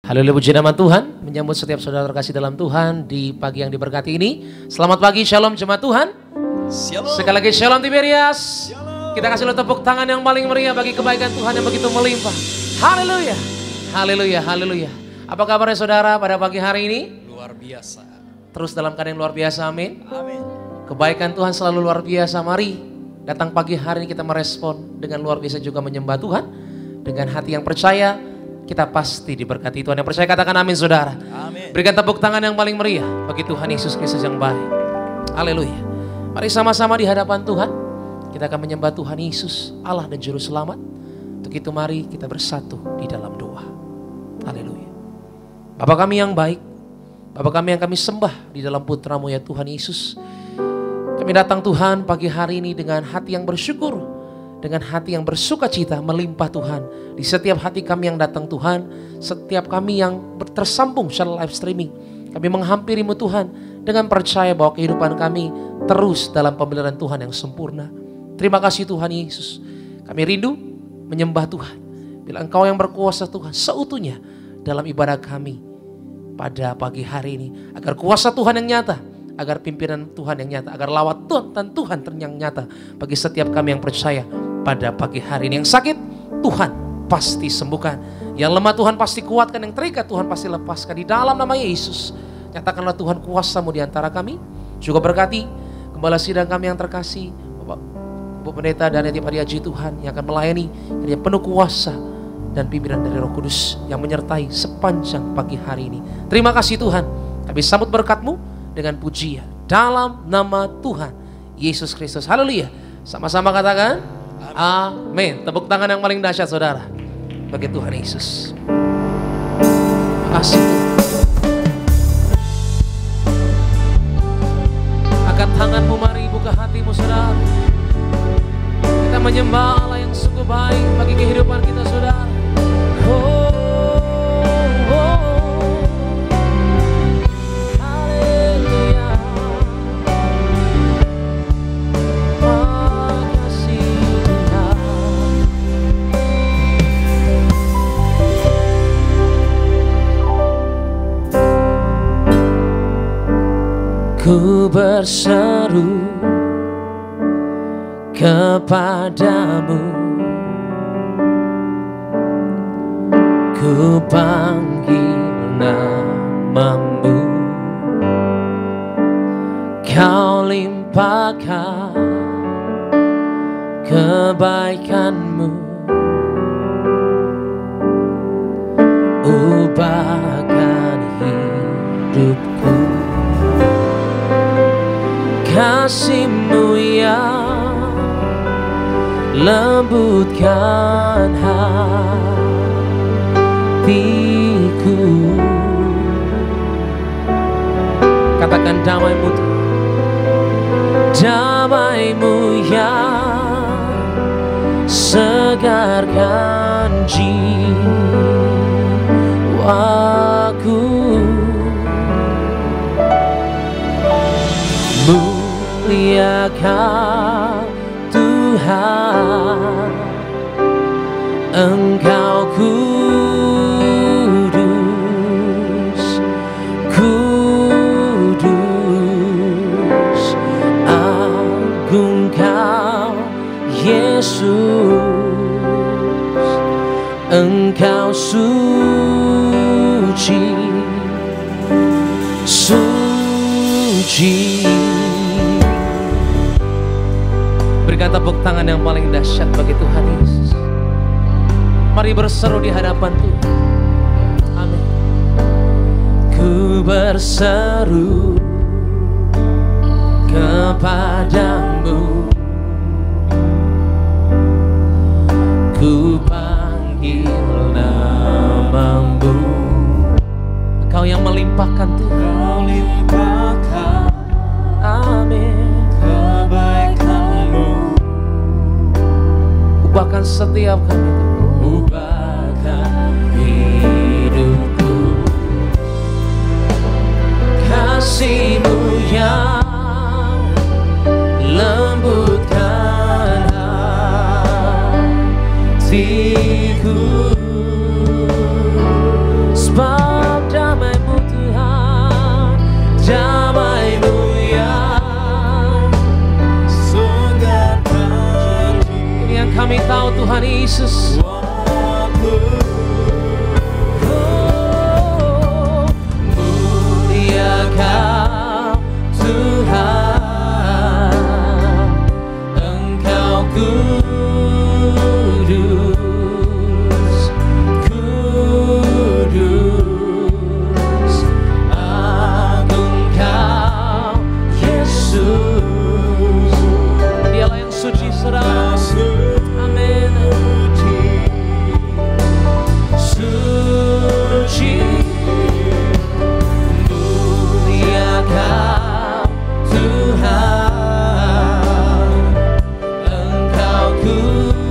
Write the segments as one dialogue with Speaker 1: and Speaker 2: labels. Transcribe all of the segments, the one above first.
Speaker 1: Haleluya, puji nama Tuhan. Menyambut setiap saudara terkasih dalam Tuhan di pagi yang diberkati ini. Selamat pagi, shalom jemaat Tuhan. Shalom. Sekali lagi shalom Tiberias. Shalom. Kita kasih tepuk tangan yang paling meriah bagi kebaikan Tuhan yang begitu melimpah. Haleluya, haleluya, haleluya. Apa kabarnya saudara pada pagi hari ini?
Speaker 2: Luar biasa.
Speaker 1: Terus dalam keadaan yang luar biasa, amin.
Speaker 2: Amin.
Speaker 1: Kebaikan Tuhan selalu luar biasa. Mari datang pagi hari ini kita merespon dengan luar biasa juga menyembah Tuhan. Dengan hati yang percaya, kita pasti diberkati Tuhan. Yang percaya katakan amin saudara.
Speaker 2: Amin.
Speaker 1: Berikan tepuk tangan yang paling meriah bagi Tuhan Yesus Kristus yang baik. Haleluya. Mari sama-sama di hadapan Tuhan. Kita akan menyembah Tuhan Yesus, Allah dan Juru Selamat. Untuk itu mari kita bersatu di dalam doa. Haleluya. Bapa kami yang baik, Bapa kami yang kami sembah di dalam putra-Mu ya Tuhan Yesus. Kami datang Tuhan pagi hari ini dengan hati yang bersyukur, dengan hati yang bersuka cita melimpah Tuhan. Di setiap hati kami yang datang Tuhan, setiap kami yang tersambung secara live streaming, kami menghampiri-Mu Tuhan dengan percaya bahwa kehidupan kami terus dalam pemeliharaan Tuhan yang sempurna. Terima kasih Tuhan Yesus. Kami rindu menyembah Tuhan. Bila Engkau yang berkuasa Tuhan seutuhnya dalam ibadah kami pada pagi hari ini. Agar kuasa Tuhan yang nyata, agar pimpinan Tuhan yang nyata, agar lawat Tuhan yang nyata bagi setiap kami yang percaya pada pagi hari ini. Yang sakit Tuhan pasti sembuhkan, yang lemah Tuhan pasti kuatkan, yang terikat Tuhan pasti lepaskan di dalam nama Yesus. Nyatakanlah Tuhan kuasa-Mu di antara kami. Juga berkati gembala sidang kami yang terkasih, Bapak Ibu Pendeta dan Yati Padiaji Tuhan yang akan melayani, yang penuh kuasa dan pimpinan dari Roh Kudus yang menyertai sepanjang pagi hari ini. Terima kasih Tuhan. Kami sambut berkat-Mu dengan pujian dalam nama Tuhan Yesus Kristus. Haleluya. Sama-sama katakan amin. Tepuk tangan yang paling dahsyat saudara bagi Tuhan Yesus. Terima kasih Tuhan. Angkat tanganmu, mari buka hatimu saudara. Kita menyembah Allah yang sungguh baik bagi kehidupan kita saudara. Ku berseru kepadamu, ku panggil namamu, Kau limpahkan kebaikanmu, ubahkan hidupku. Kasih-Mu yang lembutkan hatiku. Katakan damai-Mu, damai-Mu yang segarkan jiwaku. Muliakan Tuhan, Engkau kudus, kudus, agung Kau Yesus, Engkau suci, suci. Berikan tepuk tangan yang paling dahsyat bagi Tuhan Yesus. Mari berseru di hadapan Tuhan. Amin. Ku berseru kepadamu, ku panggil namamu, Engkau yang melimpahkan Tuhan. Kau limpahkan, amin, kebaikan-Mu. Ubahkan setiap kami, ubahkan hidupku. Kasih-Mu yang lembutkan hatiku. Tuhan Yesus. Mulia Kau Tuhan, Engkau kudus, kudus, agung Kau Yesus. Dialah yang suci, saudara. Amin. Suci, mulia Kau Tuhan, Engkau kudus,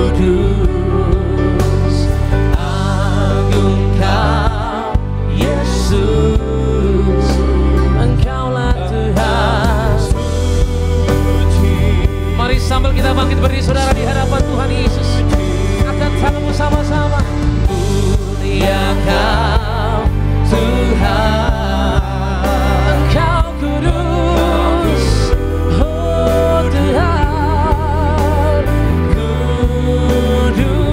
Speaker 1: kudus, agung Kau Yesus. Engkaulah Tuhan. Mari sambil kita bangkit berdiri, saudara, di hadapan Tuhan Yesus. Angkat tanganmu sama-sama. Mulia Kau Tuhan, Engkau kudus, oh Tuhan, kudus,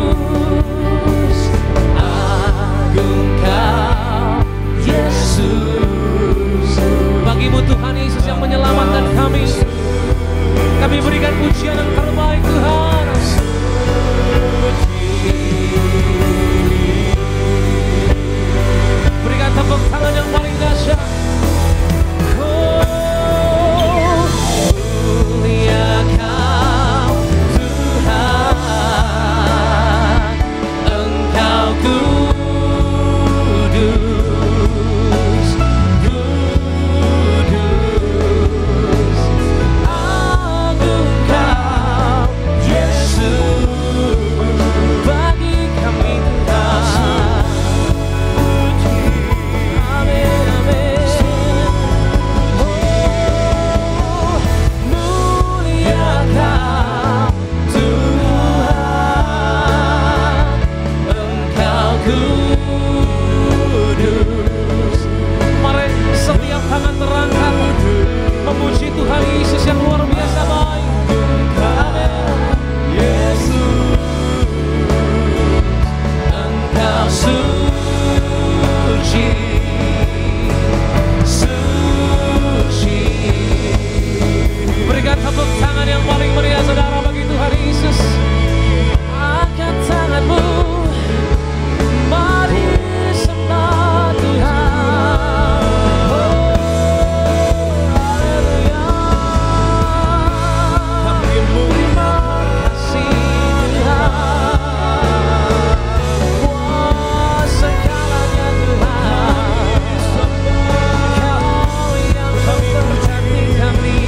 Speaker 1: agung Kau Yesus. Bagimu Tuhan Yesus yang menyelamatkan kami, kami berikan pujian yang terbaik Tuhan. Berikan tepuk tangan yang paling dahsyat. Oh, mulia Kau Tuhan, Engkau kudus, kudus, agung Kau Yesus. Bagi kami Tuhan. Amin, amin. Oh, mulia Kau Tuhan, Engkau kudus. Mari setiap tangan terangkat memuji Tuhan Yesus yang luar biasa baik. Amin. Yesus, Engkau suci, suci. Berikan tepuk tangan yang paling meriah, saudara, bagi Tuhan Yesus. Angkat tanganmu, mari sembah Tuhan. Oh, haleluya. Terima kasih Tuhan. Wah, segalanya Tuhan. Kau yang memberkati kami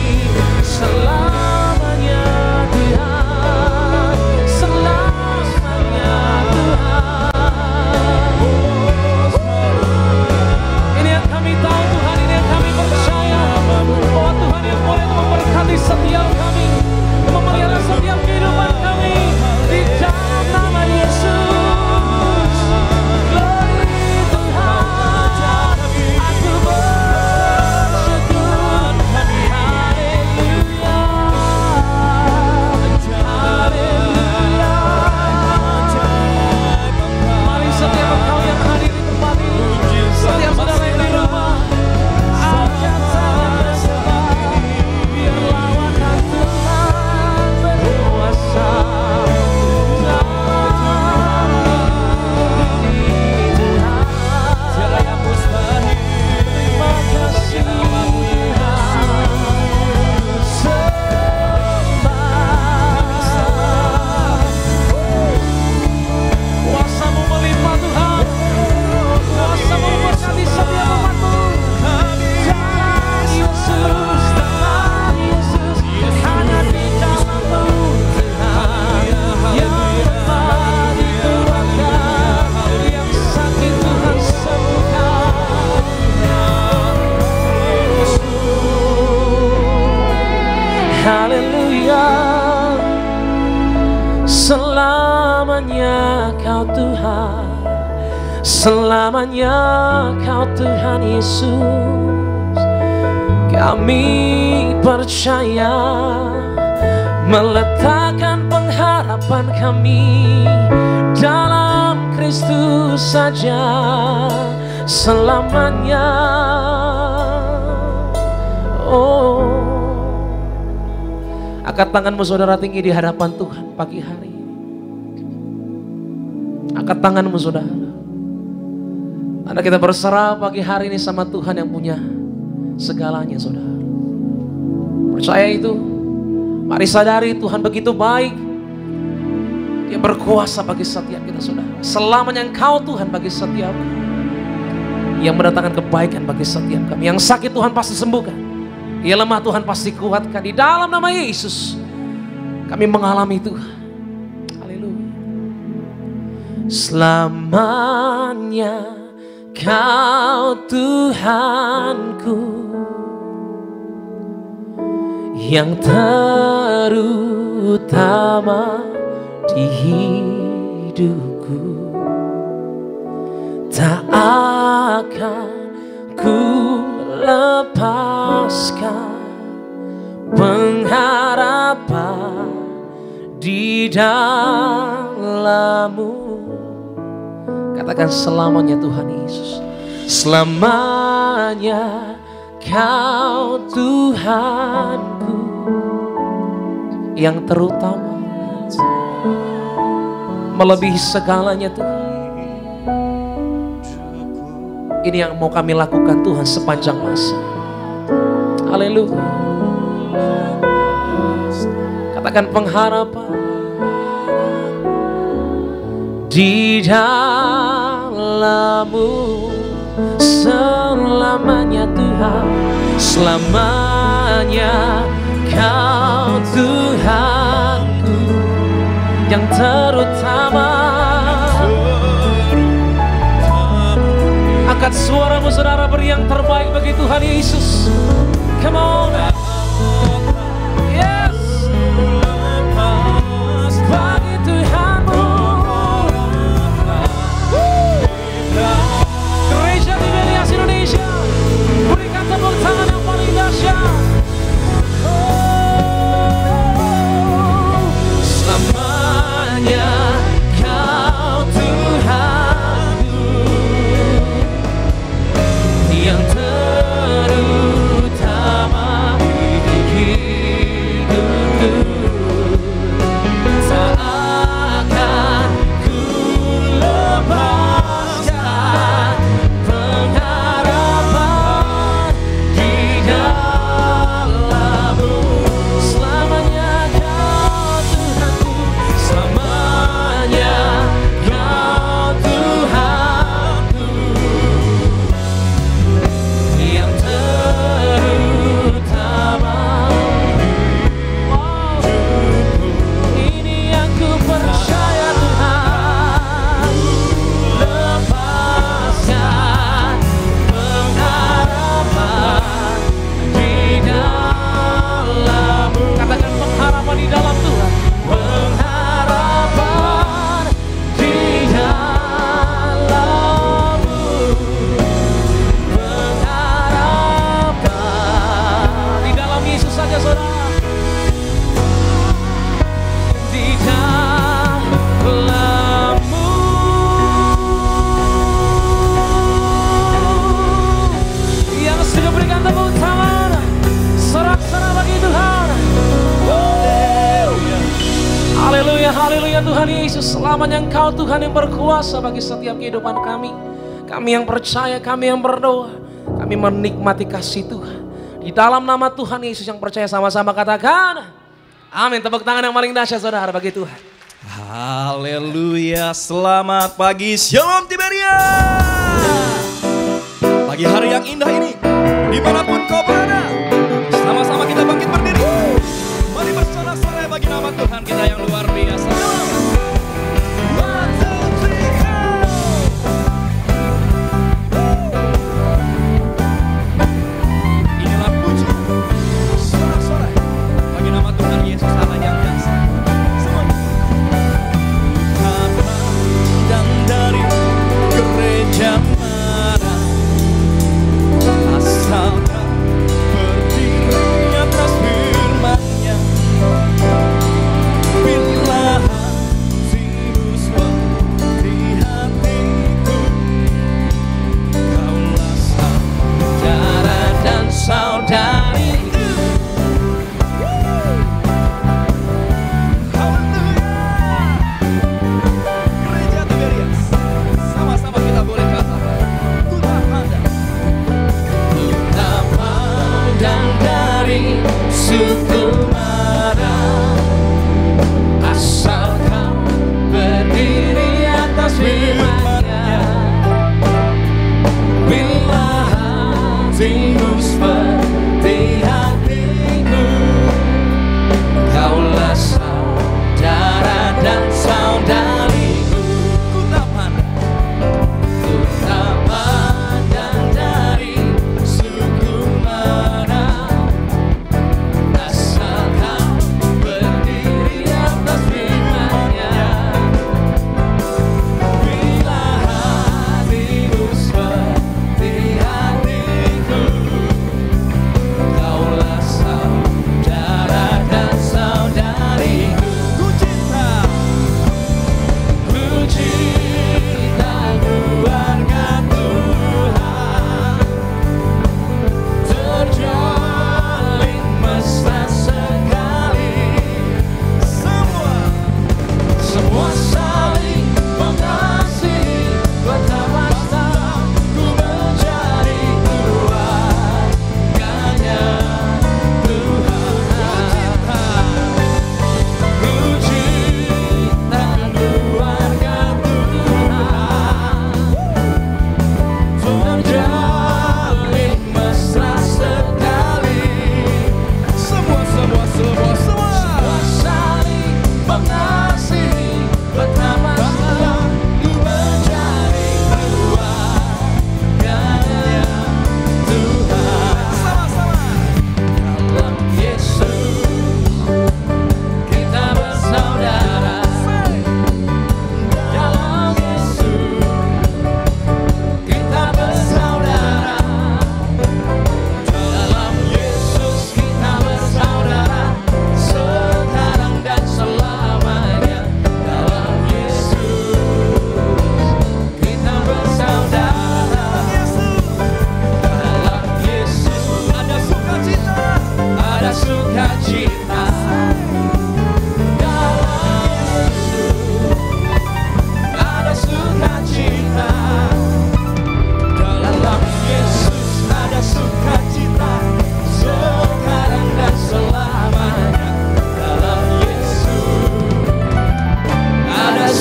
Speaker 1: selamanya Tuhan, selamanya Tuhan. Ini yang kami tahu Tuhan, ini yang kami percaya, bahwa Tuhan yang boleh memberkati setiap kami, memelihara setiap kehidupan kami di dalam nama Yesus. Glory Tuhan, aku bersyukur. Haleluya, haleluya. Mari setiap engkau yang hadir di tempat ini, setiap saudara yang di rumah, angkat tangan bersama, biar lawakan Tuhan berkuasa. Terima kasih kuasa-Mu melimpah Tuhan, kuasa-Mu memberkati setiap umat-Mu. Dalam Yesus, dalam Yesus, hanya di dalam-Mu Tuhan, yang lemah dikuatkan, yang sakit Tuhan sembuhkan. Haleluya. Selamanya Kau Tuhan, selamanya Kau Tuhan Yesus. Kami percaya, meletakkan pengharapan kami dalam Kristus saja selamanya. Oh, angkat tanganmu saudara tinggi di hadapan Tuhan pagi hari. Angkat tanganmu saudara. Karena kita berserah pagi hari ini sama Tuhan yang punya segalanya saudara. Percaya itu. Mari sadari Tuhan begitu baik. Dia berkuasa bagi setiap kita saudara. Selamanya Engkau Tuhan bagi setiap kami. Yang mendatangkan kebaikan bagi setiap kami. Yang sakit Tuhan pasti sembuhkan. Ia lemah Tuhan pasti kuatkan. Di dalam nama Yesus kami mengalami Tuhan. Haleluya. Selamanya Kau Tuhanku, yang terutama di hidupku. Tak akan ku lepaskan pengharapan di dalam-Mu. Katakan selamanya Tuhan Yesus. Selamanya Kau Tuhanku, yang terutama, melebihi segalanya Tuhan. Ini yang mau kami lakukan Tuhan sepanjang masa. Haleluya. Katakan pengharapan di dalam-Mu selamanya Tuhan. Selamanya Kau Tuhanku, yang terutama. Angkat suaramu saudara, beri yang terbaik bagi Tuhan Yesus. Come on. Yes. Bagi Tuhanmu. Gereja Tiberias Indonesia, berikan tepuk tangan yang paling dahsyat. Selamanya Kau Tuhanku, yang terutama di hidupku. Tak akan ku lepaskan pengharapan di dalam-Mu. Selamanya Kau Tuhanku, selamanya Kau Tuhanku, yang terutama. Wow. Ini yang ku percaya Tuhan. Lepaskan pengharapan di dalam-Mu. Katakan pengharapan di dalam Tuhan. Pengharapan di dalam-Mu. Pengharapan di dalam Yesus saja saudara. Di dalam-Mu. Yang sudah berikan tepuk tangan, sorak-sorai bagi Tuhan. Haleluya, haleluya Tuhan Yesus. Selamanya Engkau Tuhan yang berkuasa bagi setiap kehidupan kami. Kami yang percaya, kami yang berdoa, kami menikmati kasih Tuhan. Di dalam nama Tuhan Yesus yang percaya, sama-sama katakan amin. Tepuk tangan yang paling dahsyat saudara bagi Tuhan.
Speaker 2: Haleluya, selamat pagi Shalom Tiberias. Pagi hari yang indah ini, dimanapun kau berada, sama-sama kita bangkit berdiri. Mari bersorak-sorai bagi nama Tuhan kita yang luar biasa. One, two, three, go. Inilah puji, sorak-sorai bagi nama Tuhan Yesus Allah yang dahsyat. Semuanya. Apa dan dari gereja mana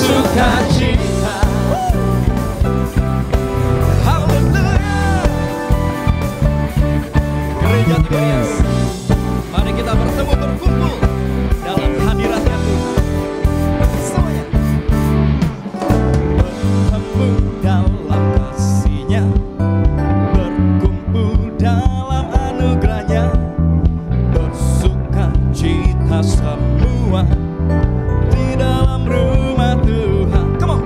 Speaker 2: bersukacita. Haleluya. Gereja Tiberias, mari kita bertemu berkumpul dalam hadiratnya Tuhan. Semuanya bertemu dalam kasih-Nya, berkumpul dalam anugerah-Nya, bersukacita semua di dalam rumah Tuhan. Come on.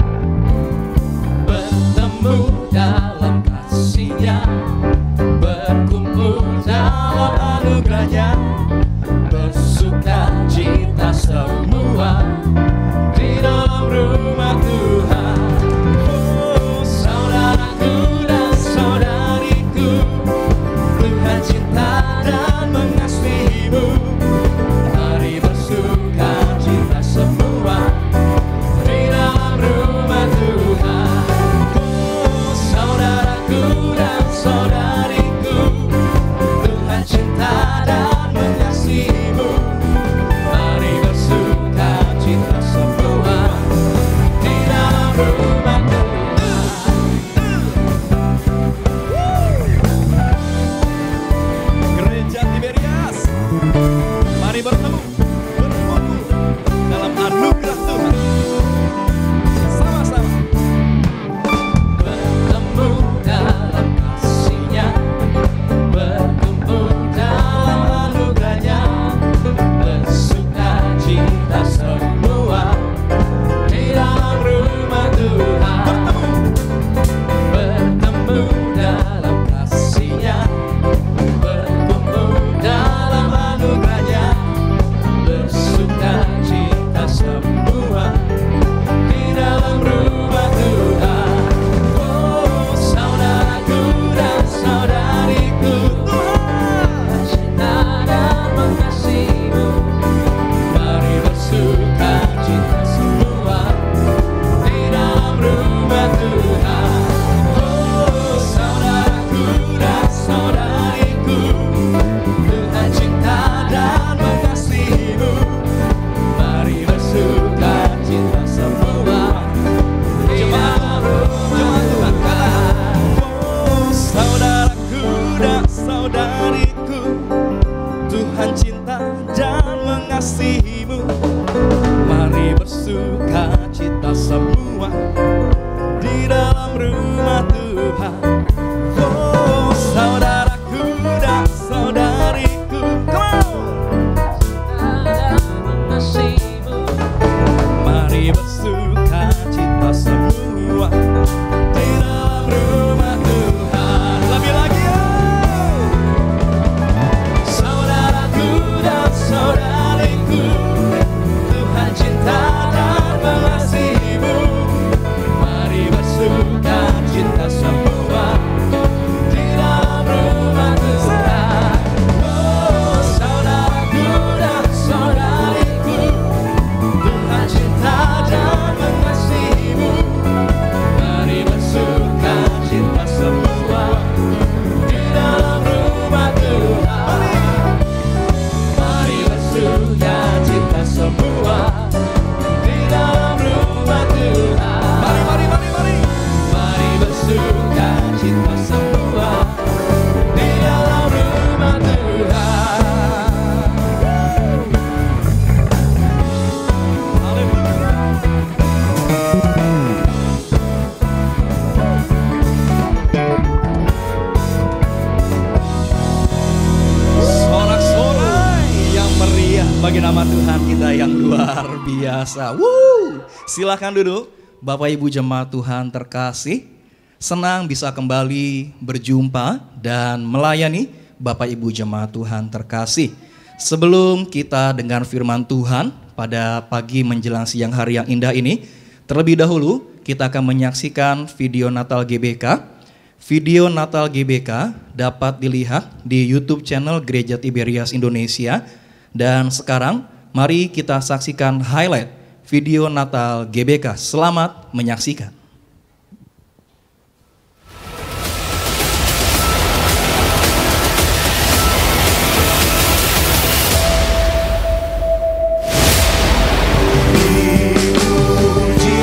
Speaker 2: Bertemu dalam kasih-Nya, berkumpul dalam anugerah-Nya, bersukacita semua di dalam rumah Tuhan. Oh, saudaraku dan saudariku, Tuhan cinta dan mengasihimu. Mari bersukacita semua di dalam rumah Tuhan. Oh, saudaraku dan saudariku, Tuhan cinta dan mengasihimu. Mari bersukacita semua di dalam rumah Tuhan. Gereja Tiberias, mari bertemu, berkumpul dalam anugerah Tuhan. Sama-sama. Bertemu dalam kasih-Nya, berkumpul dalam anugerah-Nya, bersukacita semua di dalam rumah Tuhan. Bertemu dalam kasih-Nya, berkumpul dalam anugerah-Nya, bersukacita semua di dalam rumah Tuhan. Oh, saudaraku dan saudariku, Tuhan cinta dan mengasihimu. Mari bersukacita semua di dalam rumah Tuhan. Oh, saudaraku dan saudariku, Tuhan cinta dan mengasihimu. Mari bersukacita semua di dalam rumah Tuhan. Oh, saudaraku dan saudariku, Tuhan cinta dan mengasihimu. Mari bersukacita semua di dalam rumah Tuhan. Oh, saudaraku dan saudariku, mari bersukacita semua di dalam rumah Tuhan. Lebih lagi ya. Saudaraku dan saudariku, Tuhan cinta dan mengasihimu. Mari bersukacita semua di dalam rumah Tuhan. Oh, saudaraku dan saudariku, Tuhan cinta dan mengasihimu. Mari bersukacita semua di dalam rumah Tuhan. Mari bersukacita semua di dalam rumah Tuhan. Mari bersukacita semua di dalam rumah Tuhan. Sorak-sorai yang meriah bagi nama Tuhan kita yang luar biasa. Silakan duduk, Bapak Ibu jemaat Tuhan terkasih. Senang bisa kembali berjumpa dan melayani Bapak Ibu jemaat Tuhan terkasih. Sebelum kita dengar firman Tuhan pada pagi menjelang siang hari yang indah ini, terlebih dahulu kita akan menyaksikan video Natal GBK. Video Natal GBK dapat dilihat di YouTube channel Gereja Tiberias Indonesia. Dan sekarang mari kita saksikan highlight video Natal GBK. Selamat menyaksikan. Dipuji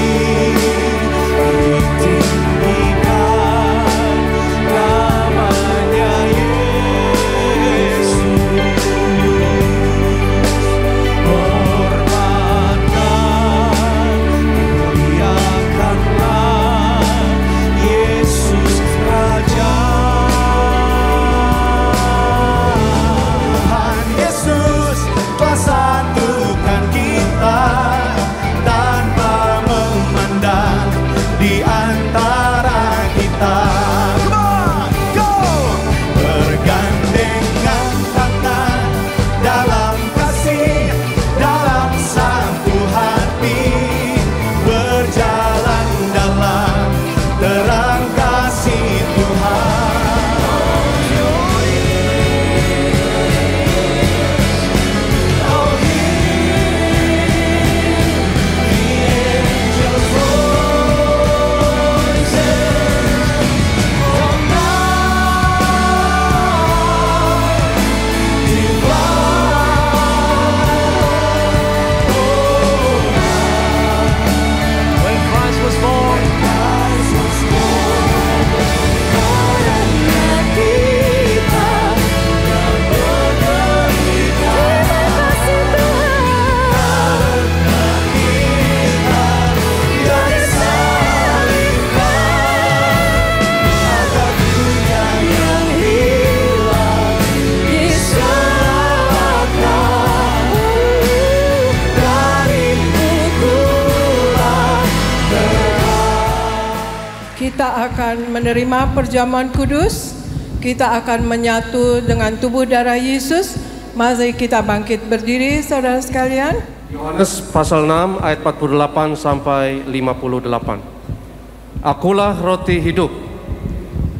Speaker 3: kita akan menerima perjamuan kudus. Kita akan menyatu dengan tubuh darah Yesus. Mari kita bangkit berdiri, saudara sekalian.
Speaker 4: Yohanes pasal 6 ayat 48 sampai 58. Akulah roti hidup.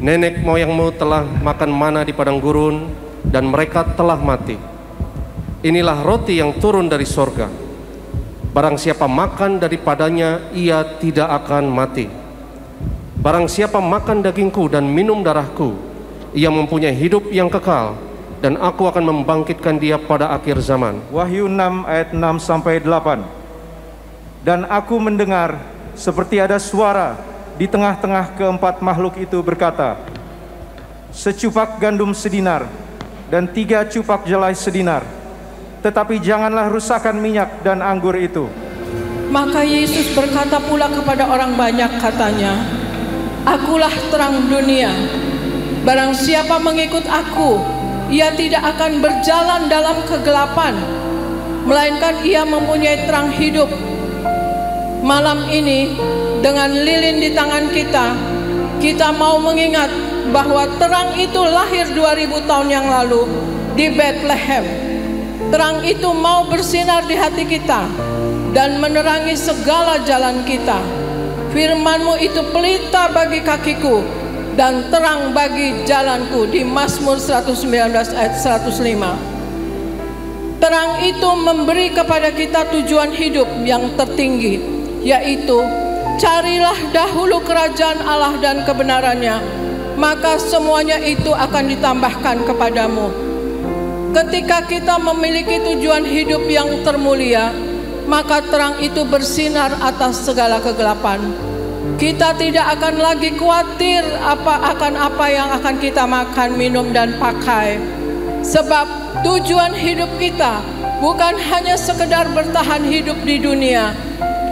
Speaker 4: Nenek moyangmu telah makan mana di padang gurun dan mereka telah mati. Inilah roti yang turun dari sorga. Barang siapa makan daripadanya, ia tidak akan mati. Barang siapa makan dagingku dan minum darahku, ia mempunyai hidup yang kekal, dan aku akan membangkitkan dia pada akhir zaman.
Speaker 5: Wahyu 6 ayat 6 sampai 8. Dan aku mendengar seperti ada suara di tengah-tengah keempat makhluk itu berkata, secupak gandum sedinar dan 3 cupak jelai sedinar, tetapi janganlah rusakkan minyak dan anggur itu.
Speaker 3: Maka Yesus berkata pula kepada orang banyak, katanya, akulah terang dunia. Barang siapa mengikut aku, ia tidak akan berjalan dalam kegelapan, melainkan ia mempunyai terang hidup. Malam ini, dengan lilin di tangan kita, kita mau mengingat bahwa terang itu lahir 2000 tahun yang lalu di Bethlehem. Terang itu mau bersinar di hati kita dan menerangi segala jalan kita. Firman-Mu itu pelita bagi kakiku dan terang bagi jalanku, di Mazmur 119 ayat 105. Terang itu memberi kepada kita tujuan hidup yang tertinggi, yaitu carilah dahulu kerajaan Allah dan kebenarannya, maka semuanya itu akan ditambahkan kepadamu. Ketika kita memiliki tujuan hidup yang termulia, maka terang itu bersinar atas segala kegelapan. Kita tidak akan lagi khawatir akan apa yang akan kita makan, minum, dan pakai. Sebab tujuan hidup kita bukan hanya sekedar bertahan hidup di dunia,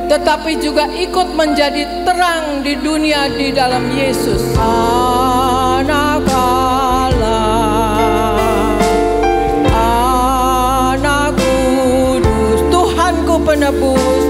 Speaker 3: tetapi juga ikut menjadi terang di dunia di dalam Yesus. Anak Allah, Anak Kudus, Tuhanku penebus,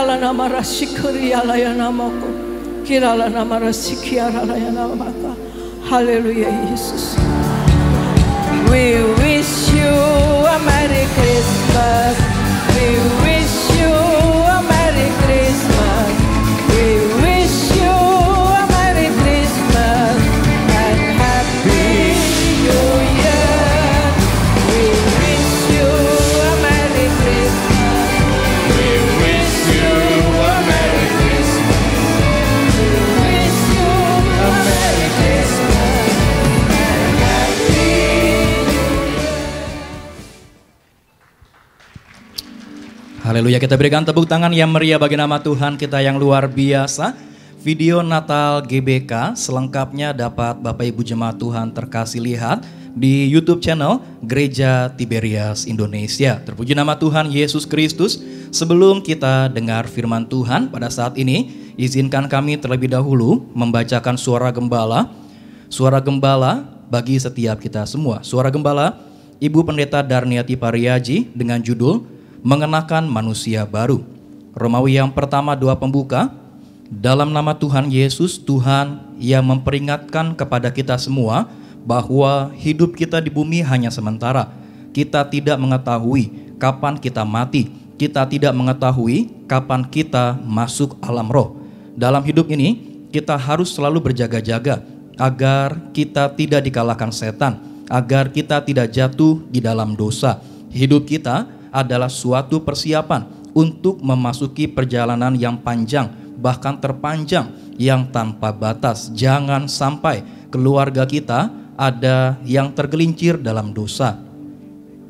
Speaker 3: Kirala nama rasikuri alaya namaku. Kirala nama rasikiara alaya namaka. Haleluya Yesus. We wish you a Merry Christmas. We wish you a Merry Christmas. We wish you a Merry Christmas and Happy New Year. We wish you a Merry Christmas. We wish you a Merry Christmas. We wish you a Merry Christmas and Happy New Year.
Speaker 2: Haleluya, kita berikan tepuk tangan yang meriah bagi nama Tuhan kita yang luar biasa. Video Natal GBK selengkapnya dapat Bapak Ibu Jemaat Tuhan terkasih lihat di YouTube channel Gereja Tiberias Indonesia. Terpuji nama Tuhan Yesus Kristus. Sebelum kita dengar firman Tuhan pada saat ini, izinkan kami terlebih dahulu membacakan suara gembala. Suara gembala bagi setiap kita semua. Suara gembala Ibu Pendeta Darniati Pariaji dengan judul Mengenakan Manusia Baru. Romawi yang pertama 2 pembuka. Dalam nama Tuhan Yesus, Tuhan yang memperingatkan kepada kita semua bahwa hidup kita di bumi hanya sementara. Kita tidak mengetahui kapan kita mati. Kita tidak mengetahui kapan kita masuk alam roh. Dalam hidup ini, kita harus selalu berjaga-jaga agar kita tidak dikalahkan setan, agar kita tidak jatuh di dalam dosa. Hidup kita adalah suatu persiapan untuk memasuki perjalanan yang panjang, bahkan terpanjang, yang tanpa batas. Jangan sampai keluarga kita ada yang tergelincir dalam dosa.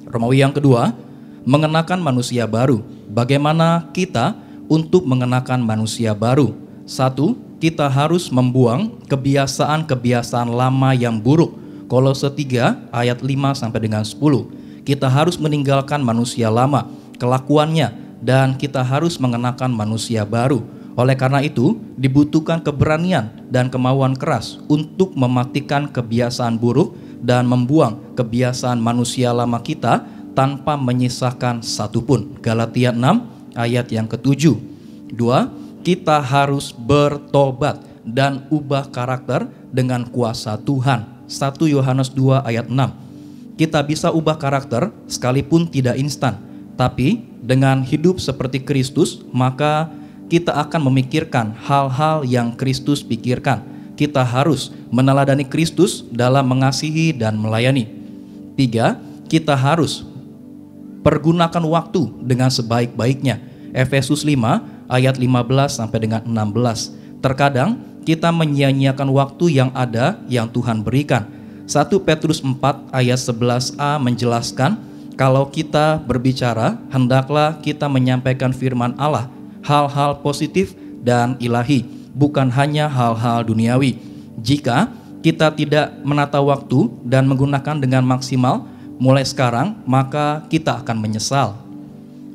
Speaker 2: Romawi yang kedua, mengenakan manusia baru. Bagaimana kita untuk mengenakan manusia baru? 1, kita harus membuang kebiasaan-kebiasaan lama yang buruk. Kolose 3 ayat 5 sampai dengan 10. Kita harus meninggalkan manusia lama, kelakuannya, dan kita harus mengenakan manusia baru. Oleh karena itu, dibutuhkan keberanian dan kemauan keras untuk mematikan kebiasaan buruk dan membuang kebiasaan manusia lama kita tanpa menyisakan satupun. Galatia 6 ayat yang ke-7. 2, kita harus bertobat dan ubah karakter dengan kuasa Tuhan. 1 Yohanes 2 ayat 6. Kita bisa ubah karakter sekalipun tidak instan, tapi dengan hidup seperti Kristus, maka kita akan memikirkan hal-hal yang Kristus pikirkan. Kita harus meneladani Kristus dalam mengasihi dan melayani. 3, kita harus pergunakan waktu dengan sebaik-baiknya. Efesus 5 ayat 15 sampai dengan 16. Terkadang kita menyia-nyiakan waktu yang ada yang Tuhan berikan. 1 Petrus 4 ayat 11a menjelaskan, kalau kita berbicara, hendaklah kita menyampaikan firman Allah, hal-hal positif dan ilahi, bukan hanya hal-hal duniawi. Jika kita tidak menata waktu dan menggunakan dengan maksimal mulai sekarang, maka kita akan menyesal.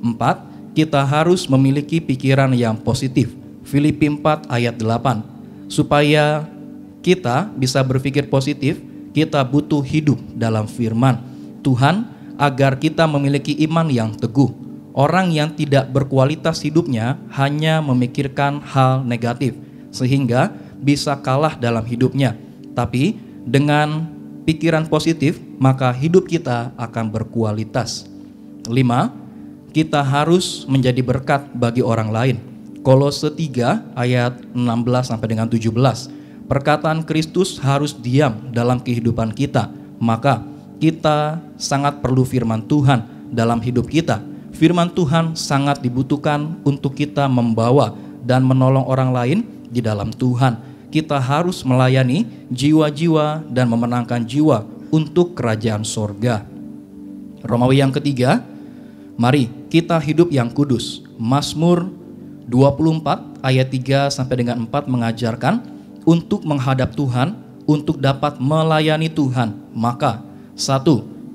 Speaker 2: 4, kita harus memiliki pikiran yang positif. Filipi 4 ayat 8. Supaya kita bisa berpikir positif, kita butuh hidup dalam firman Tuhan agar kita memiliki iman yang teguh. Orang yang tidak berkualitas hidupnya hanya memikirkan hal negatif sehingga bisa kalah dalam hidupnya. Tapi dengan pikiran positif, maka hidup kita akan berkualitas. 5, kita harus menjadi berkat bagi orang lain. Kolose 3 ayat 16 sampai dengan 17. Perkataan Kristus harus diam dalam kehidupan kita, maka kita sangat perlu firman Tuhan dalam hidup kita. Firman Tuhan sangat dibutuhkan untuk kita membawa dan menolong orang lain di dalam Tuhan. Kita harus melayani jiwa-jiwa dan memenangkan jiwa untuk kerajaan sorga. Romawi yang ketiga, mari kita hidup yang kudus. Mazmur 24 ayat 3 sampai dengan 4 mengajarkan untuk menghadap Tuhan, untuk dapat melayani Tuhan, maka 1,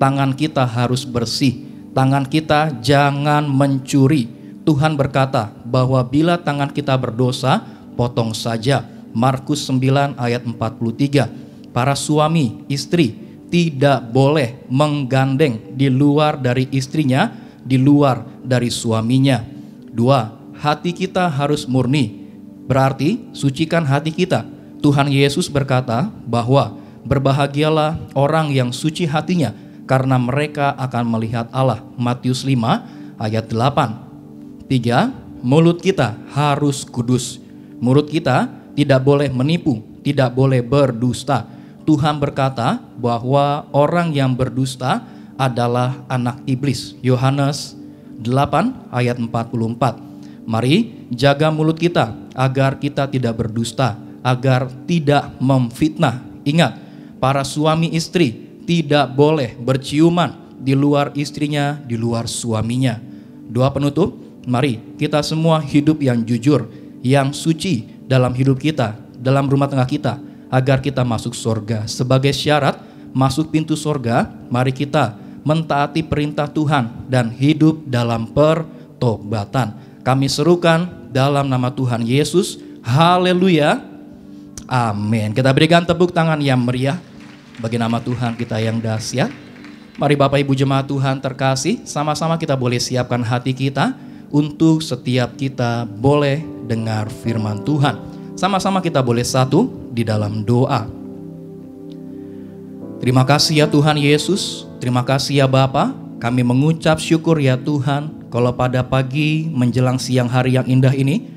Speaker 2: tangan kita harus bersih. Tangan kita jangan mencuri. Tuhan berkata bahwa bila tangan kita berdosa, potong saja. Markus 9 ayat 43. Para suami, istri tidak boleh menggandeng di luar dari istrinya, di luar dari suaminya. 2,
Speaker 6: hati kita harus murni. Berarti sucikan hati kita. Tuhan Yesus berkata bahwa berbahagialah orang yang suci hatinya, karena mereka akan melihat Allah. Matius 5 ayat 8. 3. Mulut kita harus kudus. Mulut kita tidak boleh menipu, tidak boleh berdusta. Tuhan berkata bahwa orang yang berdusta adalah anak iblis. Yohanes 8 ayat 44. Mari jaga mulut kita agar kita tidak berdusta, agar tidak memfitnah. Ingat, para suami istri tidak boleh berciuman di luar istrinya, di luar suaminya. Doa penutup, mari kita semua hidup yang jujur, yang suci dalam hidup kita, dalam rumah tangga kita, agar kita masuk surga. Sebagai syarat masuk pintu surga, mari kita mentaati perintah Tuhan dan hidup dalam pertobatan. Kami serukan dalam nama Tuhan Yesus. Haleluya. Amin. Kita berikan tepuk tangan yang meriah bagi nama Tuhan kita yang dahsyat. Mari Bapak Ibu jemaat Tuhan terkasih, sama-sama kita boleh siapkan hati kita untuk setiap kita boleh dengar firman Tuhan. Sama-sama kita boleh satu di dalam doa. Terima kasih ya Tuhan Yesus, terima kasih ya Bapa. Kami mengucap syukur ya Tuhan, kalau pada pagi menjelang siang hari yang indah ini,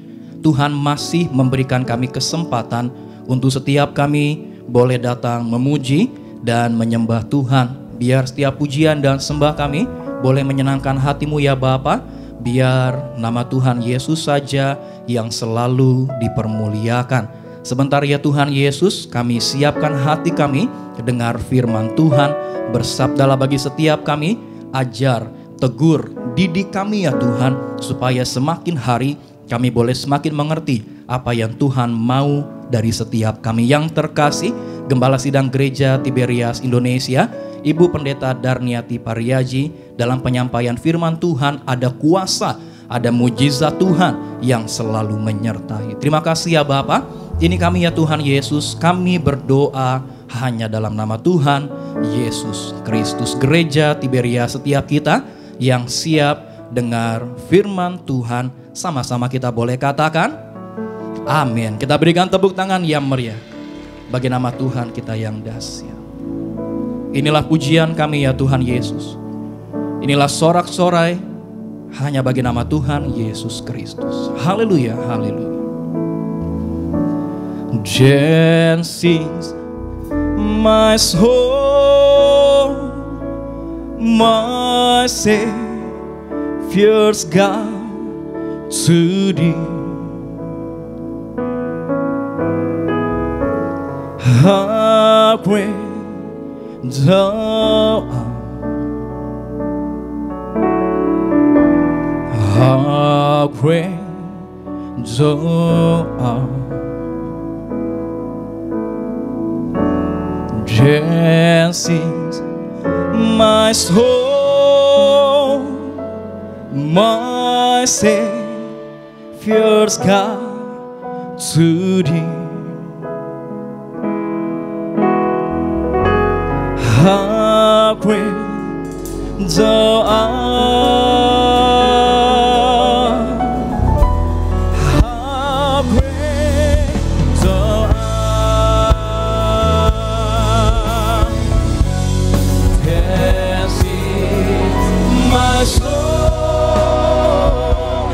Speaker 6: Tuhan masih memberikan kami kesempatan untuk setiap kami boleh datang memuji dan menyembah Tuhan. Biar setiap pujian dan sembah kami boleh menyenangkan hati-Mu ya Bapa. Biar nama Tuhan Yesus saja yang selalu dipermuliakan. Sebentar ya Tuhan Yesus, kami siapkan hati kami dengar firman Tuhan. Bersabdalah bagi setiap kami, ajar, tegur, didik kami ya Tuhan, supaya semakin hari kami boleh semakin mengerti apa yang Tuhan mau dari setiap kami. Yang terkasih, Gembala Sidang Gereja Tiberias Indonesia, Ibu Pendeta Darniati Pariaji, dalam penyampaian firman Tuhan ada kuasa, ada mujizat Tuhan yang selalu menyertai. Terima kasih ya Bapa. Ini kami ya Tuhan Yesus, kami berdoa hanya dalam nama Tuhan Yesus Kristus. Gereja Tiberias setiap kita yang siap dengar firman Tuhan, sama-sama kita boleh katakan amin. Kita berikan tepuk tangan yang meriah bagi nama Tuhan kita yang dahsyat. Inilah pujian kami ya Tuhan Yesus. Inilah sorak-sorai hanya bagi nama Tuhan Yesus Kristus. Haleluya, haleluya. Then sings my soul, my Savior's God to thee. How great thou art, how great thou art. Then sings my soul, my Savior's God to thee. How great thou art, how great thou art. This is my soul,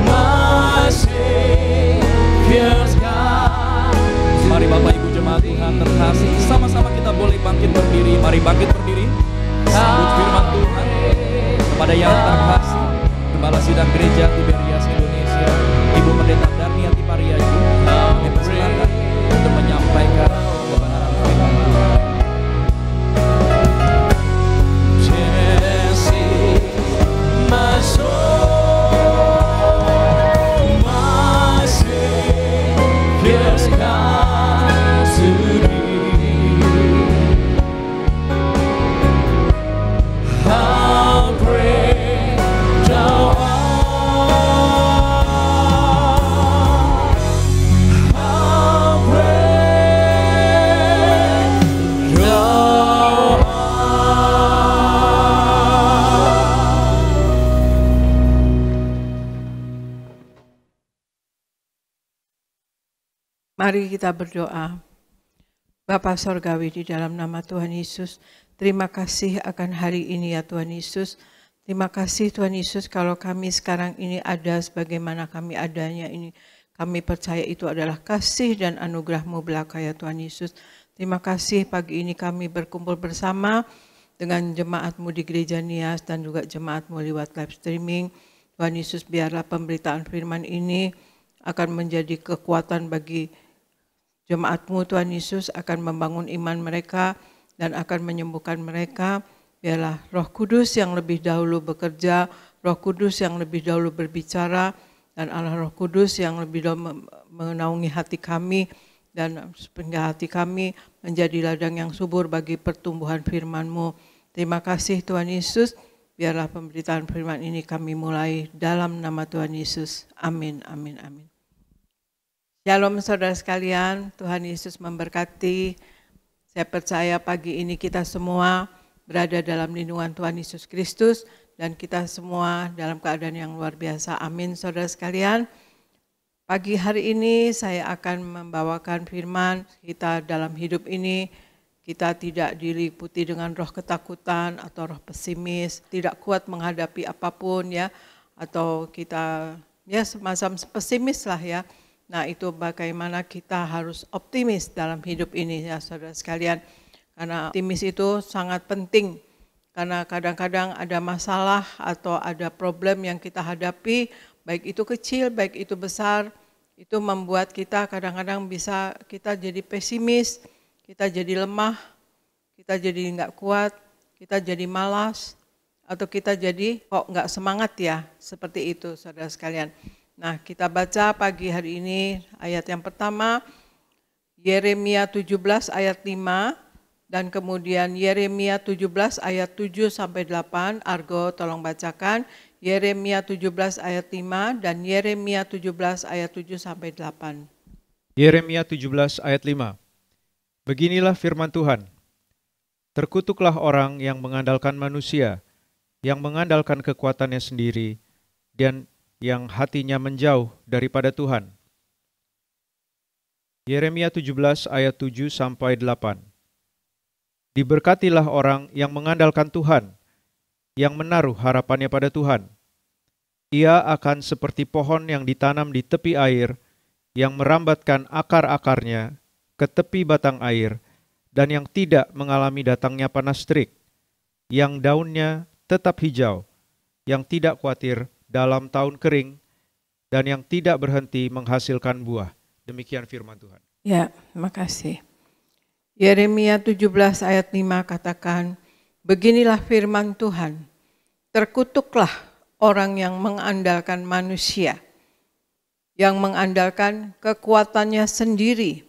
Speaker 6: my Savior's God. Mari Bapak Ibu jemaat Tuhan terkasih, sama-sama kita boleh bangkit berdiri. Mari bangkit berdiri, sambut firman Tuhan.
Speaker 3: Mari kita berdoa. Bapa Sorgawi, di dalam nama Tuhan Yesus, terima kasih akan hari ini ya Tuhan Yesus. Terima kasih Tuhan Yesus kalau kami sekarang ini ada sebagaimana kami adanya ini. Kami percaya itu adalah kasih dan anugerah-Mu belaka ya Tuhan Yesus. Terima kasih pagi ini kami berkumpul bersama dengan jemaat-Mu di Gereja Nias dan juga jemaat-Mu lewat live streaming. Tuhan Yesus, biarlah pemberitaan firman ini akan menjadi kekuatan bagi jemaat-Mu Tuhan Yesus, akan membangun iman mereka dan akan menyembuhkan mereka. Biarlah Roh Kudus yang lebih dahulu bekerja, Roh Kudus yang lebih dahulu berbicara, dan Allah Roh Kudus yang lebih dahulu menaungi hati kami, dan sehingga hati kami menjadi ladang yang subur bagi pertumbuhan firman-Mu. Terima kasih Tuhan Yesus, biarlah pemberitaan firman ini kami mulai dalam nama Tuhan Yesus. Amin, amin, amin. Shalom saudara sekalian, Tuhan Yesus memberkati. Saya percaya pagi ini kita semua berada dalam lindungan Tuhan Yesus Kristus dan kita semua dalam keadaan yang luar biasa. Amin saudara sekalian. Pagi hari ini saya akan membawakan firman kita dalam hidup ini. Kita tidak diliputi dengan roh ketakutan atau roh pesimis, tidak kuat menghadapi apapun ya, atau kita ya semacam pesimis lah ya. Nah itu bagaimana kita harus optimis dalam hidup ini ya saudara sekalian. Karena optimis itu sangat penting. Karena kadang-kadang ada masalah atau ada problem yang kita hadapi, baik itu kecil, baik itu besar, itu membuat kita kadang-kadang bisa kita jadi pesimis, kita jadi lemah, kita jadi nggak kuat, kita jadi malas, atau kita jadi kok nggak semangat ya, seperti itu saudara sekalian. Nah kita baca pagi hari ini ayat yang pertama, Yeremia 17 ayat 5, dan kemudian Yeremia 17 ayat 7 sampai 8, Argo tolong bacakan, Yeremia 17 ayat 5 dan Yeremia 17 ayat 7 sampai 8.
Speaker 7: Yeremia 17 ayat 5. Beginilah firman Tuhan, terkutuklah orang yang mengandalkan manusia, yang mengandalkan kekuatannya sendiri, dan yang hatinya menjauh daripada Tuhan. Yeremia 17 ayat 7 sampai 8. Diberkatilah orang yang mengandalkan Tuhan, yang menaruh harapannya pada Tuhan. Ia akan seperti pohon yang ditanam di tepi air, yang merambatkan akar-akarnya ke tepi batang air, dan yang tidak mengalami datangnya panas terik, yang daunnya tetap hijau, yang tidak khawatir dalam tahun kering, dan yang tidak berhenti menghasilkan buah. Demikian firman Tuhan.
Speaker 3: Ya, makasih. Yeremia 17 ayat 5 katakan, beginilah firman Tuhan, terkutuklah orang yang mengandalkan manusia, yang mengandalkan kekuatannya sendiri,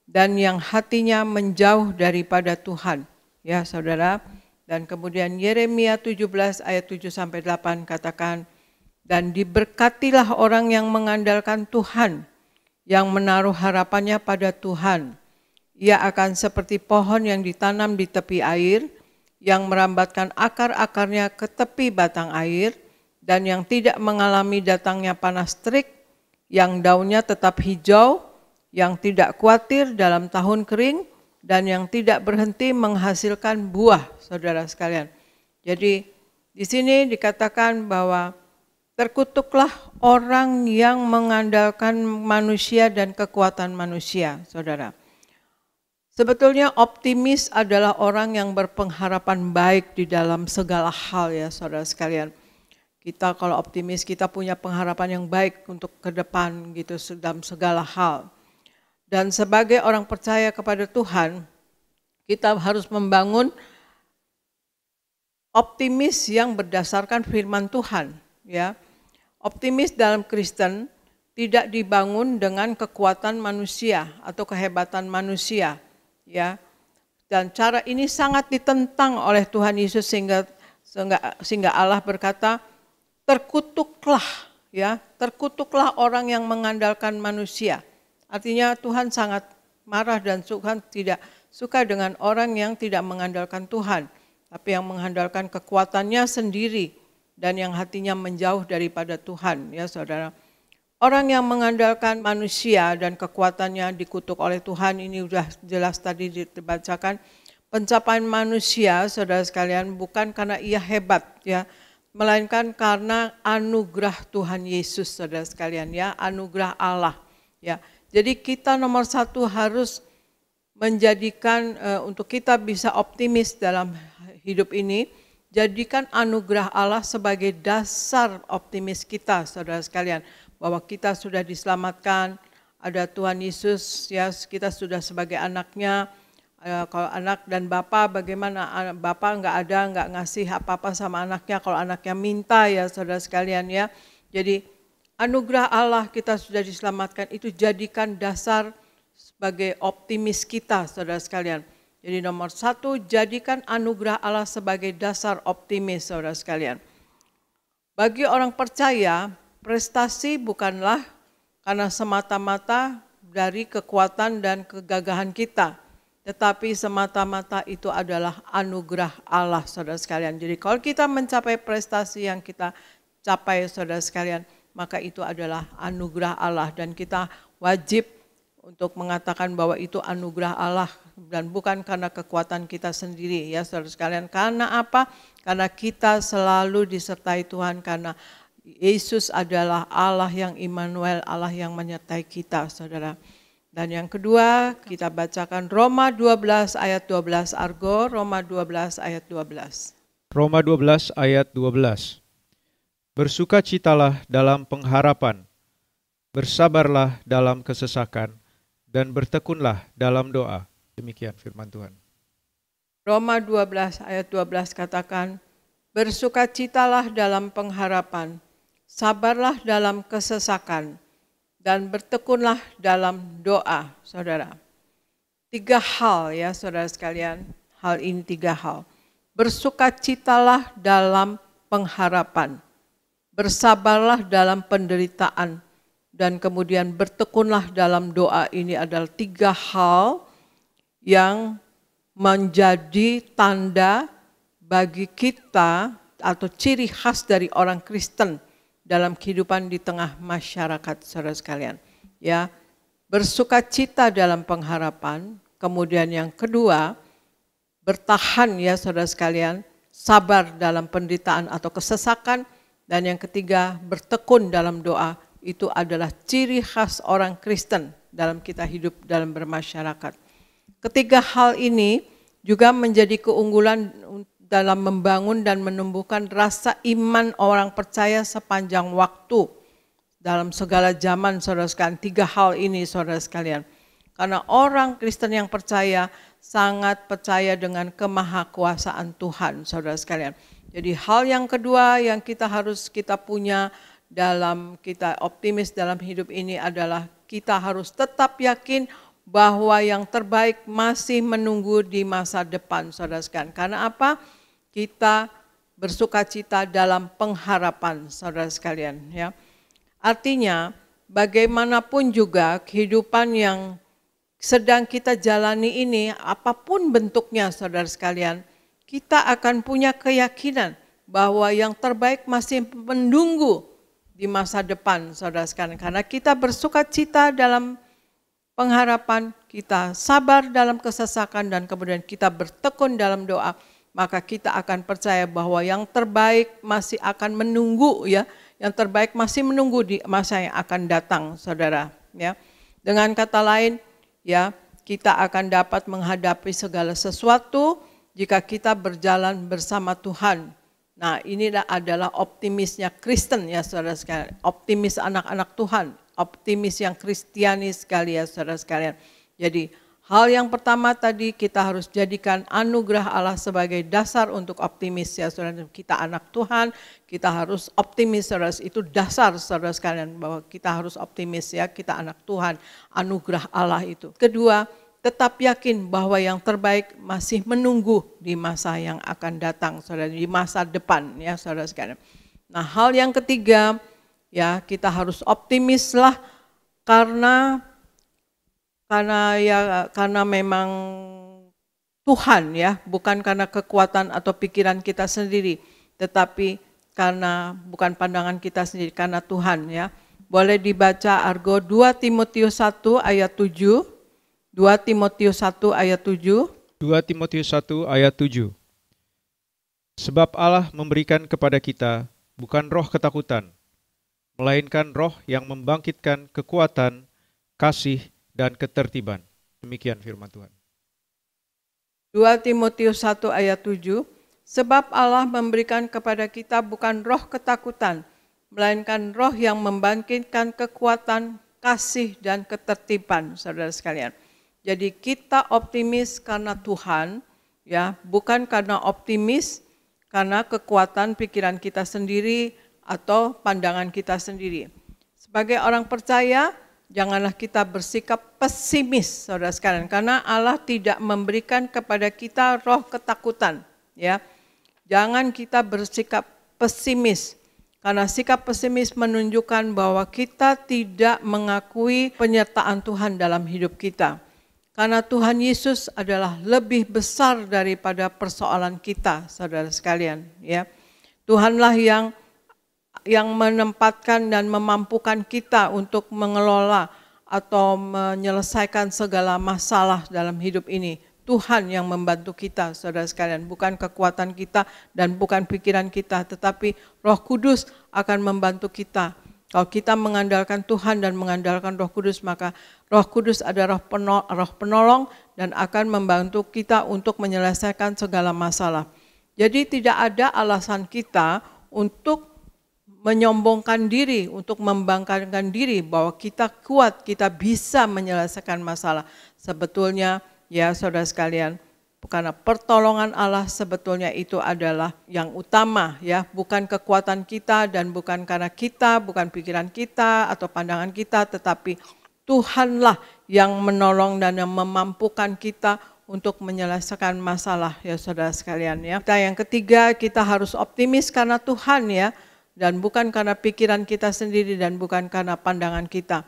Speaker 3: dan yang hatinya menjauh daripada Tuhan. Ya saudara, dan kemudian Yeremia 17 ayat 7 sampai 8 katakan, dan diberkatilah orang yang mengandalkan Tuhan, yang menaruh harapannya pada Tuhan. Ia akan seperti pohon yang ditanam di tepi air, yang merambatkan akar-akarnya ke tepi batang air, dan yang tidak mengalami datangnya panas terik, yang daunnya tetap hijau, yang tidak khawatir dalam tahun kering, dan yang tidak berhenti menghasilkan buah, saudara sekalian. Jadi di sini dikatakan bahwa terkutuklah orang yang mengandalkan manusia dan kekuatan manusia, saudara. Sebetulnya optimis adalah orang yang berpengharapan baik di dalam segala hal ya saudara sekalian. Kita kalau optimis kita punya pengharapan yang baik untuk ke depan gitu dalam segala hal. Dan sebagai orang percaya kepada Tuhan, kita harus membangun optimis yang berdasarkan firman Tuhan ya. Optimis dalam Kristen tidak dibangun dengan kekuatan manusia atau kehebatan manusia, ya. Dan cara ini sangat ditentang oleh Tuhan Yesus sehingga Allah berkata, terkutuklah, ya, terkutuklah orang yang mengandalkan manusia. Artinya Tuhan sangat marah dan Tuhan tidak suka dengan orang yang tidak mengandalkan Tuhan, tapi yang mengandalkan kekuatannya sendiri dan yang hatinya menjauh daripada Tuhan, ya saudara. Orang yang mengandalkan manusia dan kekuatannya dikutuk oleh Tuhan, ini sudah jelas tadi dibacakan. Pencapaian manusia, saudara sekalian, bukan karena ia hebat, ya, melainkan karena anugerah Tuhan Yesus, saudara sekalian, ya, anugerah Allah, ya. Jadi kita nomor satu harus menjadikan untuk kita bisa optimis dalam hidup ini, jadikan anugerah Allah sebagai dasar optimis kita, saudara sekalian, bahwa kita sudah diselamatkan, ada Tuhan Yesus, ya, kita sudah sebagai anaknya. Kalau anak dan bapak, bagaimana bapak nggak ngasih apa-apa sama anaknya, kalau anaknya minta, ya saudara sekalian, ya. Jadi anugerah Allah kita sudah diselamatkan, itu jadikan dasar sebagai optimis kita, saudara sekalian. Jadi nomor satu, jadikan anugerah Allah sebagai dasar optimis, saudara sekalian. Bagi orang percaya, prestasi bukanlah karena semata-mata dari kekuatan dan kegagahan kita, tetapi semata-mata itu adalah anugerah Allah, saudara sekalian. Jadi kalau kita mencapai prestasi yang kita capai, saudara sekalian, maka itu adalah anugerah Allah, dan kita wajib untuk mengatakan bahwa itu anugerah Allah dan bukan karena kekuatan kita sendiri, ya saudara sekalian. Karena apa? Karena kita selalu disertai Tuhan, karena Yesus adalah Allah yang Immanuel, Allah yang menyertai kita, saudara. Dan yang kedua, kita bacakan Roma 12 ayat 12, Argo, Roma 12 ayat 12.
Speaker 7: Roma 12 ayat 12. Bersukacitalah dalam pengharapan, bersabarlah dalam kesesakan, dan bertekunlah dalam doa. Demikian firman Tuhan.
Speaker 3: Roma 12 ayat 12 katakan, bersukacitalah dalam pengharapan, sabarlah dalam kesesakan, dan bertekunlah dalam doa, saudara. 3 hal, ya saudara sekalian, hal ini 3 hal. Bersukacitalah dalam pengharapan, bersabarlah dalam penderitaan, dan kemudian bertekunlah dalam doa. Ini adalah 3 hal yang menjadi tanda bagi kita atau ciri khas dari orang Kristen dalam kehidupan di tengah masyarakat, saudara sekalian. Ya, bersukacita dalam pengharapan, kemudian yang kedua, bertahan, ya saudara sekalian, sabar dalam penderitaan atau kesesakan, dan yang ketiga, bertekun dalam doa. Itu adalah ciri khas orang Kristen dalam kita hidup dalam bermasyarakat. Ketiga hal ini juga menjadi keunggulan dalam membangun dan menumbuhkan rasa iman orang percaya sepanjang waktu dalam segala zaman, saudara sekalian. 3 hal ini, saudara sekalian. Karena orang Kristen yang percaya sangat percaya dengan kemahakuasaan Tuhan, saudara sekalian. Jadi hal yang kedua yang kita punya dalam kita optimis dalam hidup ini adalah kita harus tetap yakin bahwa yang terbaik masih menunggu di masa depan, saudara sekalian. Karena apa? Kita bersukacita dalam pengharapan, saudara sekalian. Ya, artinya bagaimanapun juga kehidupan yang sedang kita jalani ini, apapun bentuknya, saudara sekalian, kita akan punya keyakinan bahwa yang terbaik masih menunggu di masa depan, saudara sekalian. Karena kita bersukacita dalam pengharapan, kita sabar dalam kesesakan, dan kemudian kita bertekun dalam doa, maka kita akan percaya bahwa yang terbaik masih akan menunggu, ya. Yang terbaik masih menunggu di masa yang akan datang, saudara. Ya, dengan kata lain, ya, kita akan dapat menghadapi segala sesuatu jika kita berjalan bersama Tuhan. Nah, inilah adalah optimisnya Kristen, ya saudara sekalian. Optimis anak-anak Tuhan, optimis yang Kristiani sekali, ya saudara sekalian. Jadi hal yang pertama tadi, kita harus jadikan anugerah Allah sebagai dasar untuk optimis, ya saudara. Kita anak Tuhan, kita harus optimis, saudara. Itu dasar, saudara sekalian, bahwa kita harus optimis, ya, kita anak Tuhan, anugerah Allah itu. Kedua, tetap yakin bahwa yang terbaik masih menunggu di masa yang akan datang, saudara, di masa depan, ya saudara sekalian. Nah, hal yang ketiga, ya, kita harus optimislah karena memang Tuhan, ya, bukan karena kekuatan atau pikiran kita sendiri, tetapi karena bukan pandangan kita sendiri, karena Tuhan, ya. Boleh dibaca Argo 2 Timotius 1 ayat 7. 2 Timotius 1 ayat 7.
Speaker 7: 2 Timotius 1 ayat 7. Sebab Allah memberikan kepada kita bukan roh ketakutan, melainkan roh yang membangkitkan kekuatan, kasih, dan ketertiban. Demikian firman Tuhan.
Speaker 3: 2 Timotius 1 ayat 7. Sebab Allah memberikan kepada kita bukan roh ketakutan, melainkan roh yang membangkitkan kekuatan, kasih, dan ketertiban, saudara sekalian. Jadi kita optimis karena Tuhan, ya, bukan karena optimis karena kekuatan pikiran kita sendiri atau pandangan kita sendiri. Sebagai orang percaya, janganlah kita bersikap pesimis, saudara sekalian, karena Allah tidak memberikan kepada kita roh ketakutan, ya. Jangan kita bersikap pesimis, karena sikap pesimis menunjukkan bahwa kita tidak mengakui penyertaan Tuhan dalam hidup kita. Karena Tuhan Yesus adalah lebih besar daripada persoalan kita, saudara sekalian. Ya, Tuhanlah yang menempatkan dan memampukan kita untuk mengelola atau menyelesaikan segala masalah dalam hidup ini. Tuhan yang membantu kita, saudara sekalian, bukan kekuatan kita dan bukan pikiran kita, tetapi Roh Kudus akan membantu kita. Kalau kita mengandalkan Tuhan dan mengandalkan Roh Kudus, maka Roh Kudus ada roh penolong dan akan membantu kita untuk menyelesaikan segala masalah. Jadi tidak ada alasan kita untuk menyombongkan diri, untuk membanggakan diri bahwa kita kuat, kita bisa menyelesaikan masalah. Sebetulnya, ya saudara sekalian, karena pertolongan Allah sebetulnya itu adalah yang utama, ya, bukan kekuatan kita dan bukan karena kita, bukan pikiran kita atau pandangan kita, tetapi Tuhanlah yang menolong dan yang memampukan kita untuk menyelesaikan masalah, ya saudara sekalian, ya. Yang ketiga, kita harus optimis karena Tuhan, ya, dan bukan karena pikiran kita sendiri dan bukan karena pandangan kita.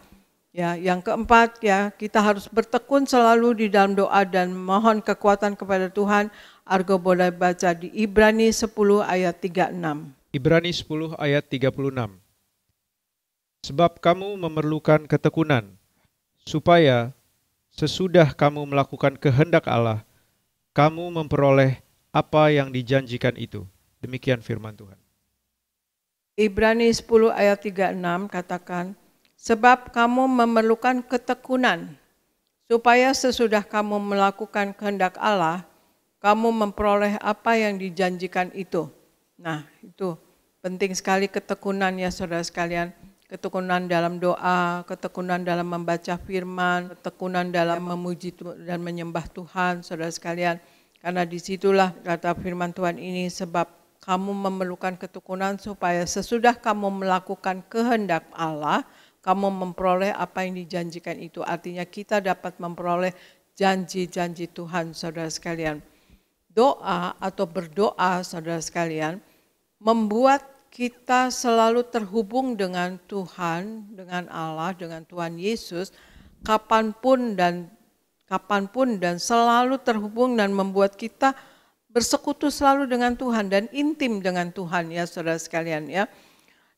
Speaker 3: Ya, yang keempat, ya, kita harus bertekun selalu di dalam doa dan mohon kekuatan kepada Tuhan. Argo boleh baca di Ibrani 10 ayat 36.
Speaker 7: Ibrani 10 ayat 36. Sebab kamu memerlukan ketekunan, supaya sesudah kamu melakukan kehendak Allah, kamu memperoleh apa yang dijanjikan itu. Demikian firman Tuhan.
Speaker 3: Ibrani 10 ayat 36 katakan, sebab kamu memerlukan ketekunan, supaya sesudah kamu melakukan kehendak Allah, kamu memperoleh apa yang dijanjikan itu. Nah, itu penting sekali ketekunan, ya saudara sekalian. Ketekunan dalam doa, ketekunan dalam membaca firman, ketekunan dalam memuji dan menyembah Tuhan, saudara sekalian. Karena disitulah kata firman Tuhan ini, sebab kamu memerlukan ketekunan supaya sesudah kamu melakukan kehendak Allah, kamu memperoleh apa yang dijanjikan itu. Artinya kita dapat memperoleh janji-janji Tuhan, saudara sekalian. Doa atau berdoa, saudara sekalian, membuat kita selalu terhubung dengan Tuhan, dengan Allah, dengan Tuhan Yesus, kapanpun dan selalu terhubung dan membuat kita bersekutu selalu dengan Tuhan dan intim dengan Tuhan, ya saudara sekalian, ya.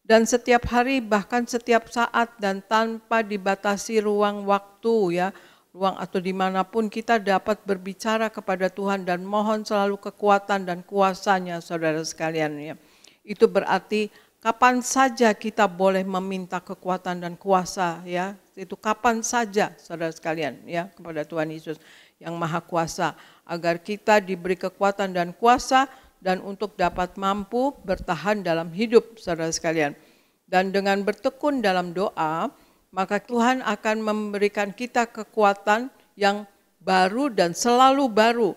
Speaker 3: Dan setiap hari, bahkan setiap saat dan tanpa dibatasi ruang waktu, ya, ruang atau dimanapun kita dapat berbicara kepada Tuhan dan mohon selalu kekuatan dan kuasa-Nya, saudara sekalian, ya. Itu berarti kapan saja kita boleh meminta kekuatan dan kuasa, ya. Itu kapan saja, saudara sekalian, ya, kepada Tuhan Yesus yang Maha Kuasa, agar kita diberi kekuatan dan kuasa dan untuk dapat mampu bertahan dalam hidup, saudara sekalian. Dan dengan bertekun dalam doa, maka Tuhan akan memberikan kita kekuatan yang baru dan selalu baru.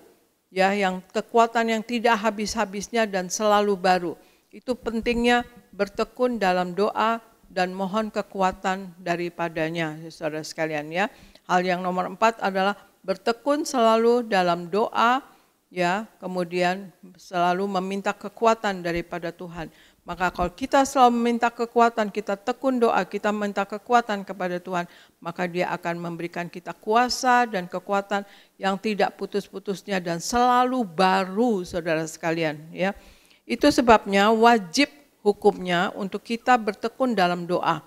Speaker 3: Ya, yang kekuatan yang tidak habis-habisnya dan selalu baru. Itu pentingnya bertekun dalam doa dan mohon kekuatan daripadanya, saudara sekalian, ya. Hal yang nomor 4 adalah bertekun selalu dalam doa, ya, kemudian selalu meminta kekuatan daripada Tuhan. Maka kalau kita selalu meminta kekuatan, kita tekun doa, kita minta kekuatan kepada Tuhan, maka Dia akan memberikan kita kuasa dan kekuatan yang tidak putus-putusnya dan selalu baru, saudara sekalian, ya. Itu sebabnya wajib hukumnya untuk kita bertekun dalam doa.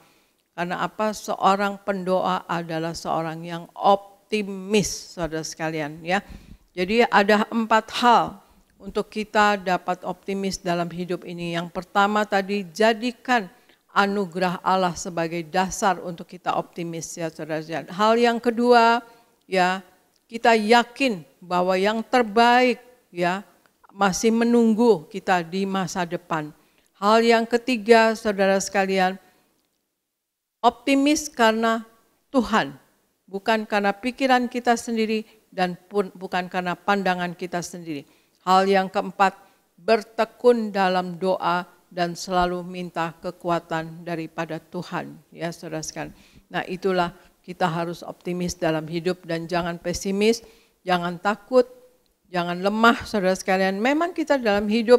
Speaker 3: Karena apa? Seorang pendoa adalah seorang yang optimis, saudara sekalian ya. Jadi ada 4 hal untuk kita dapat optimis dalam hidup ini. Yang pertama tadi, jadikan anugerah Allah sebagai dasar untuk kita optimis ya saudara. Hal yang kedua ya, kita yakin bahwa yang terbaik ya masih menunggu kita di masa depan. Hal yang ketiga saudara sekalian, optimis karena Tuhan, bukan karena pikiran kita sendiri dan pun bukan karena pandangan kita sendiri. Hal yang keempat, bertekun dalam doa dan selalu minta kekuatan daripada Tuhan. Ya saudara sekalian. Nah itulah kita harus optimis dalam hidup dan jangan pesimis, jangan takut, jangan lemah saudara sekalian. Memang kita dalam hidup,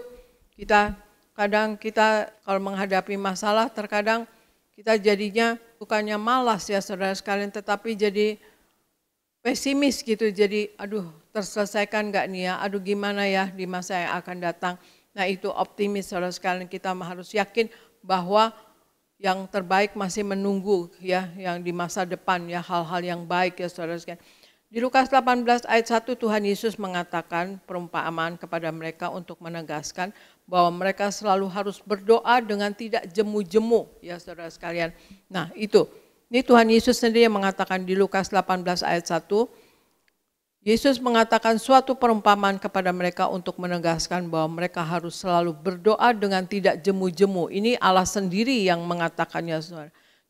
Speaker 3: kadang kita kalau menghadapi masalah terkadang kita jadinya bukannya malas ya saudara sekalian, tetapi jadi pesimis gitu. Jadi aduh terselesaikan gak nih ya, aduh gimana ya di masa yang akan datang. Nah itu optimis saudara sekalian, kita harus yakin bahwa yang terbaik masih menunggu ya, yang di masa depan ya, hal-hal yang baik ya saudara sekalian. Di Lukas 18 ayat 1 Tuhan Yesus mengatakan perumpamaan kepada mereka untuk menegaskan bahwa mereka selalu harus berdoa dengan tidak jemu-jemu ya saudara sekalian. Nah ini Tuhan Yesus sendiri yang mengatakan di Lukas 18 ayat 1, Yesus mengatakan suatu perumpamaan kepada mereka untuk menegaskan bahwa mereka harus selalu berdoa dengan tidak jemu-jemu. Ini Allah sendiri yang mengatakannya.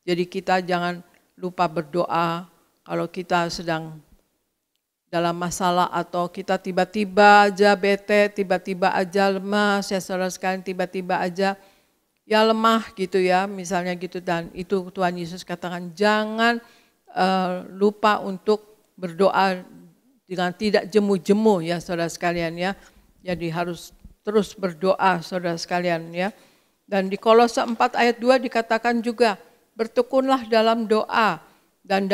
Speaker 3: Jadi kita jangan lupa berdoa kalau kita sedang dalam masalah atau kita tiba-tiba aja bete, tiba-tiba aja lemas, ya saudara sekalian, tiba-tiba aja ya lemah gitu ya, misalnya gitu. Dan itu Tuhan Yesus katakan jangan lupa untuk berdoa dengan tidak jemu-jemu ya saudara sekalian ya. Jadi harus terus berdoa saudara sekalian ya. Dan di Kolose 4 ayat 2 dikatakan juga bertekunlah dalam doa dan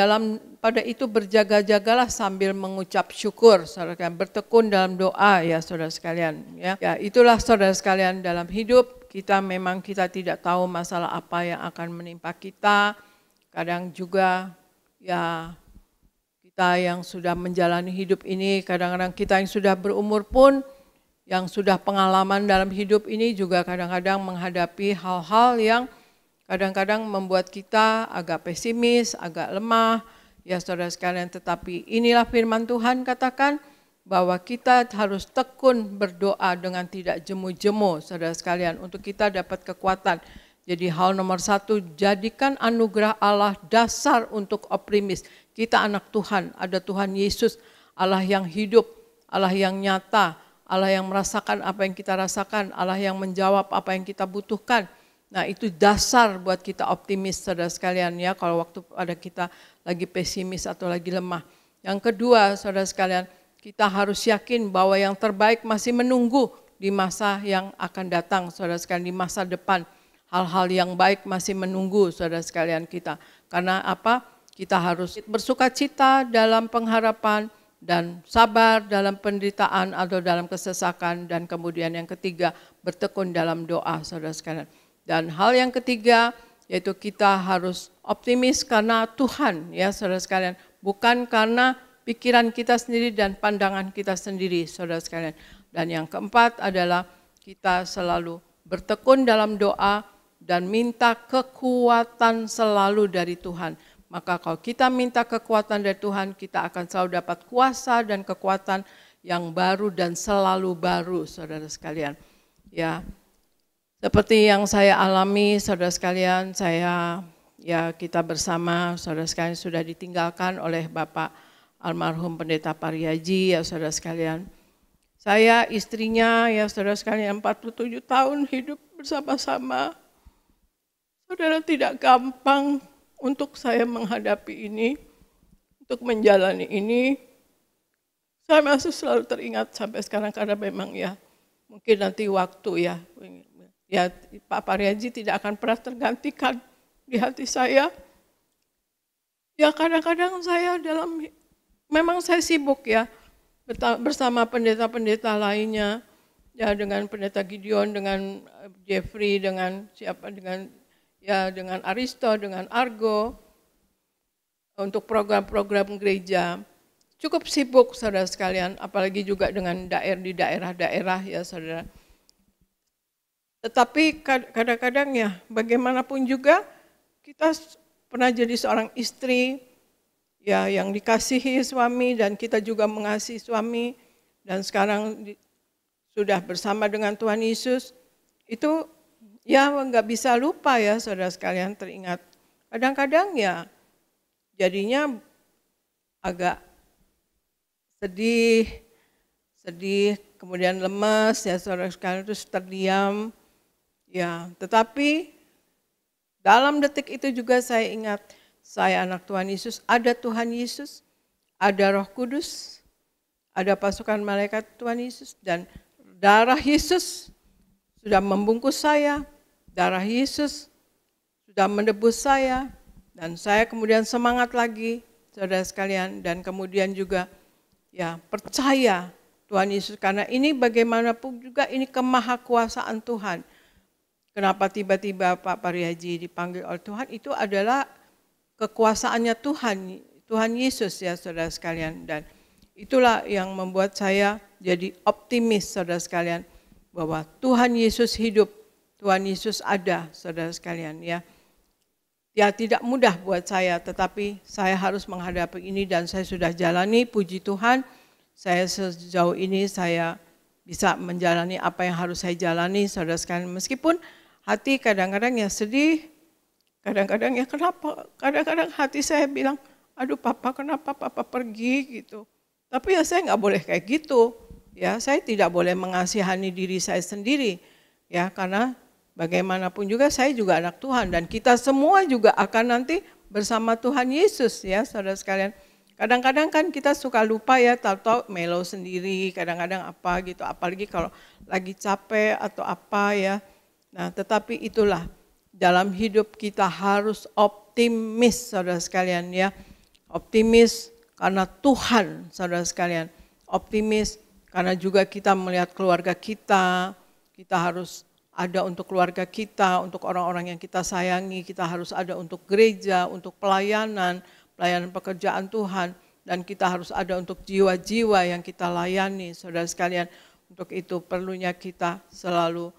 Speaker 3: pada itu berjaga-jagalah sambil mengucap syukur saudara sekalian. Bertekun dalam doa ya saudara sekalian ya. Ya itulah saudara sekalian, dalam hidup kita memang kita tidak tahu masalah apa yang akan menimpa kita. Kadang juga ya kita yang sudah menjalani hidup ini, kadang-kadang kita yang sudah berumur pun, yang sudah pengalaman dalam hidup ini juga kadang-kadang menghadapi hal-hal yang kadang-kadang membuat kita agak pesimis, agak lemah, ya saudara sekalian. Tetapi inilah firman Tuhan katakan bahwa kita harus tekun berdoa dengan tidak jemu-jemu, saudara sekalian, untuk kita dapat kekuatan. Jadi hal nomor 1, jadikan anugerah Allah dasar untuk optimis. Kita anak Tuhan, ada Tuhan Yesus, Allah yang hidup, Allah yang nyata, Allah yang merasakan apa yang kita rasakan, Allah yang menjawab apa yang kita butuhkan. Nah itu dasar buat kita optimis saudara sekalian ya, kalau waktu ada kita lagi pesimis atau lagi lemah. Yang kedua saudara sekalian, kita harus yakin bahwa yang terbaik masih menunggu di masa yang akan datang saudara sekalian, di masa depan. Hal-hal yang baik masih menunggu saudara sekalian kita. Karena apa? Kita harus bersukacita dalam pengharapan dan sabar dalam penderitaan atau dalam kesesakan. Dan kemudian yang ketiga, bertekun dalam doa saudara sekalian. Dan hal yang ketiga yaitu kita harus optimis karena Tuhan ya saudara sekalian. Bukan karena pikiran kita sendiri dan pandangan kita sendiri saudara sekalian. Dan yang keempat adalah kita selalu bertekun dalam doa dan minta kekuatan selalu dari Tuhan. Maka kalau kita minta kekuatan dari Tuhan, kita akan selalu dapat kuasa dan kekuatan yang baru dan selalu baru, saudara sekalian. Ya, seperti yang saya alami, saudara sekalian, kita bersama, saudara sekalian, sudah ditinggalkan oleh Bapak almarhum Pendeta Pariaji, ya saudara sekalian. Saya istrinya, ya saudara sekalian, 47 tahun hidup bersama-sama. Saudara, tidak gampang untuk saya menghadapi ini, untuk menjalani ini. Saya masih selalu teringat sampai sekarang karena memang ya mungkin nanti waktu ya Pak Pariaji tidak akan pernah tergantikan di hati saya. Ya kadang-kadang saya memang saya sibuk ya bersama pendeta-pendeta lainnya, ya dengan Pendeta Gideon, dengan Jeffrey, dengan ya dengan Aristo, dengan Argo, untuk program-program gereja. Cukup sibuk saudara sekalian, apalagi juga dengan di daerah-daerah ya saudara. Tetapi kadang-kadang ya bagaimanapun juga kita pernah jadi seorang istri ya yang dikasihi suami dan kita juga mengasihi suami dan sekarang sudah bersama dengan Tuhan Yesus. Itu ya nggak bisa lupa ya saudara sekalian teringat. Kadang-kadang ya jadinya agak sedih, kemudian lemes ya saudara sekalian, terus terdiam. Ya, tetapi dalam detik itu juga saya ingat, saya anak Tuhan Yesus, ada Tuhan Yesus, ada Roh Kudus, ada pasukan malaikat Tuhan Yesus, dan darah Yesus sudah membungkus saya, darah Yesus sudah menebus saya, dan saya kemudian semangat lagi, saudara sekalian, dan kemudian juga ya percaya Tuhan Yesus, karena ini bagaimanapun juga ini kemahakuasaan Tuhan. Kenapa tiba-tiba Pak Parihaji dipanggil oleh Tuhan, itu adalah kekuasaannya Tuhan Yesus ya saudara sekalian. Dan itulah yang membuat saya jadi optimis saudara sekalian, bahwa Tuhan Yesus hidup, Tuhan Yesus ada saudara sekalian ya. Ya tidak mudah buat saya, tetapi saya harus menghadapi ini dan saya sudah jalani, puji Tuhan. Saya sejauh ini saya bisa menjalani apa yang harus saya jalani saudara sekalian. Meskipun hati kadang-kadang ya sedih, kadang-kadang ya kenapa, kadang-kadang hati saya bilang, aduh papa kenapa papa pergi gitu. Tapi ya saya nggak boleh kayak gitu, ya saya tidak boleh mengasihani diri saya sendiri, ya karena bagaimanapun juga saya juga anak Tuhan dan kita semua juga akan nanti bersama Tuhan Yesus ya saudara sekalian. Kadang-kadang kan kita suka lupa ya, tahu-tahu melo sendiri, kadang-kadang apa gitu, apalagi kalau lagi capek atau apa ya. Nah, tetapi itulah dalam hidup kita harus optimis saudara sekalian ya. Optimis karena Tuhan saudara sekalian. Optimis karena juga kita melihat keluarga kita harus ada untuk keluarga kita, untuk orang-orang yang kita sayangi, kita harus ada untuk gereja, untuk pelayanan pekerjaan Tuhan, dan kita harus ada untuk jiwa-jiwa yang kita layani saudara sekalian. Untuk itu perlunya kita selalu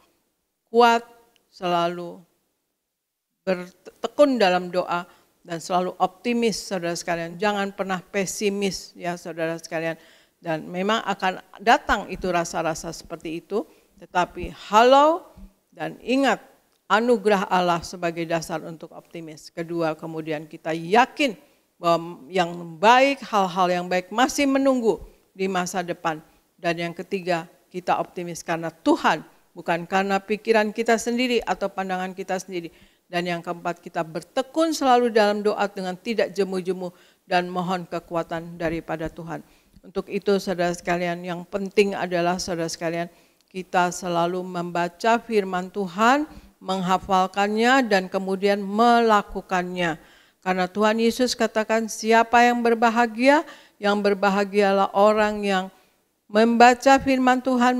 Speaker 3: kuat, selalu bertekun dalam doa, dan selalu optimis saudara sekalian. Jangan pernah pesimis ya saudara sekalian. Dan memang akan datang itu rasa-rasa seperti itu, tetapi halau dan ingat anugerah Allah sebagai dasar untuk optimis. Kedua, kemudian kita yakin bahwa yang baik, hal-hal yang baik masih menunggu di masa depan. Dan yang ketiga, kita optimis karena Tuhan, bukan karena pikiran kita sendiri atau pandangan kita sendiri. Dan yang keempat, kita bertekun selalu dalam doa dengan tidak jemu-jemu dan mohon kekuatan daripada Tuhan. Untuk itu saudara sekalian, yang penting adalah saudara sekalian, kita selalu membaca firman Tuhan, menghafalkannya dan kemudian melakukannya. Karena Tuhan Yesus katakan, siapa yang berbahagia? Yang berbahagialah orang yang membaca firman Tuhan,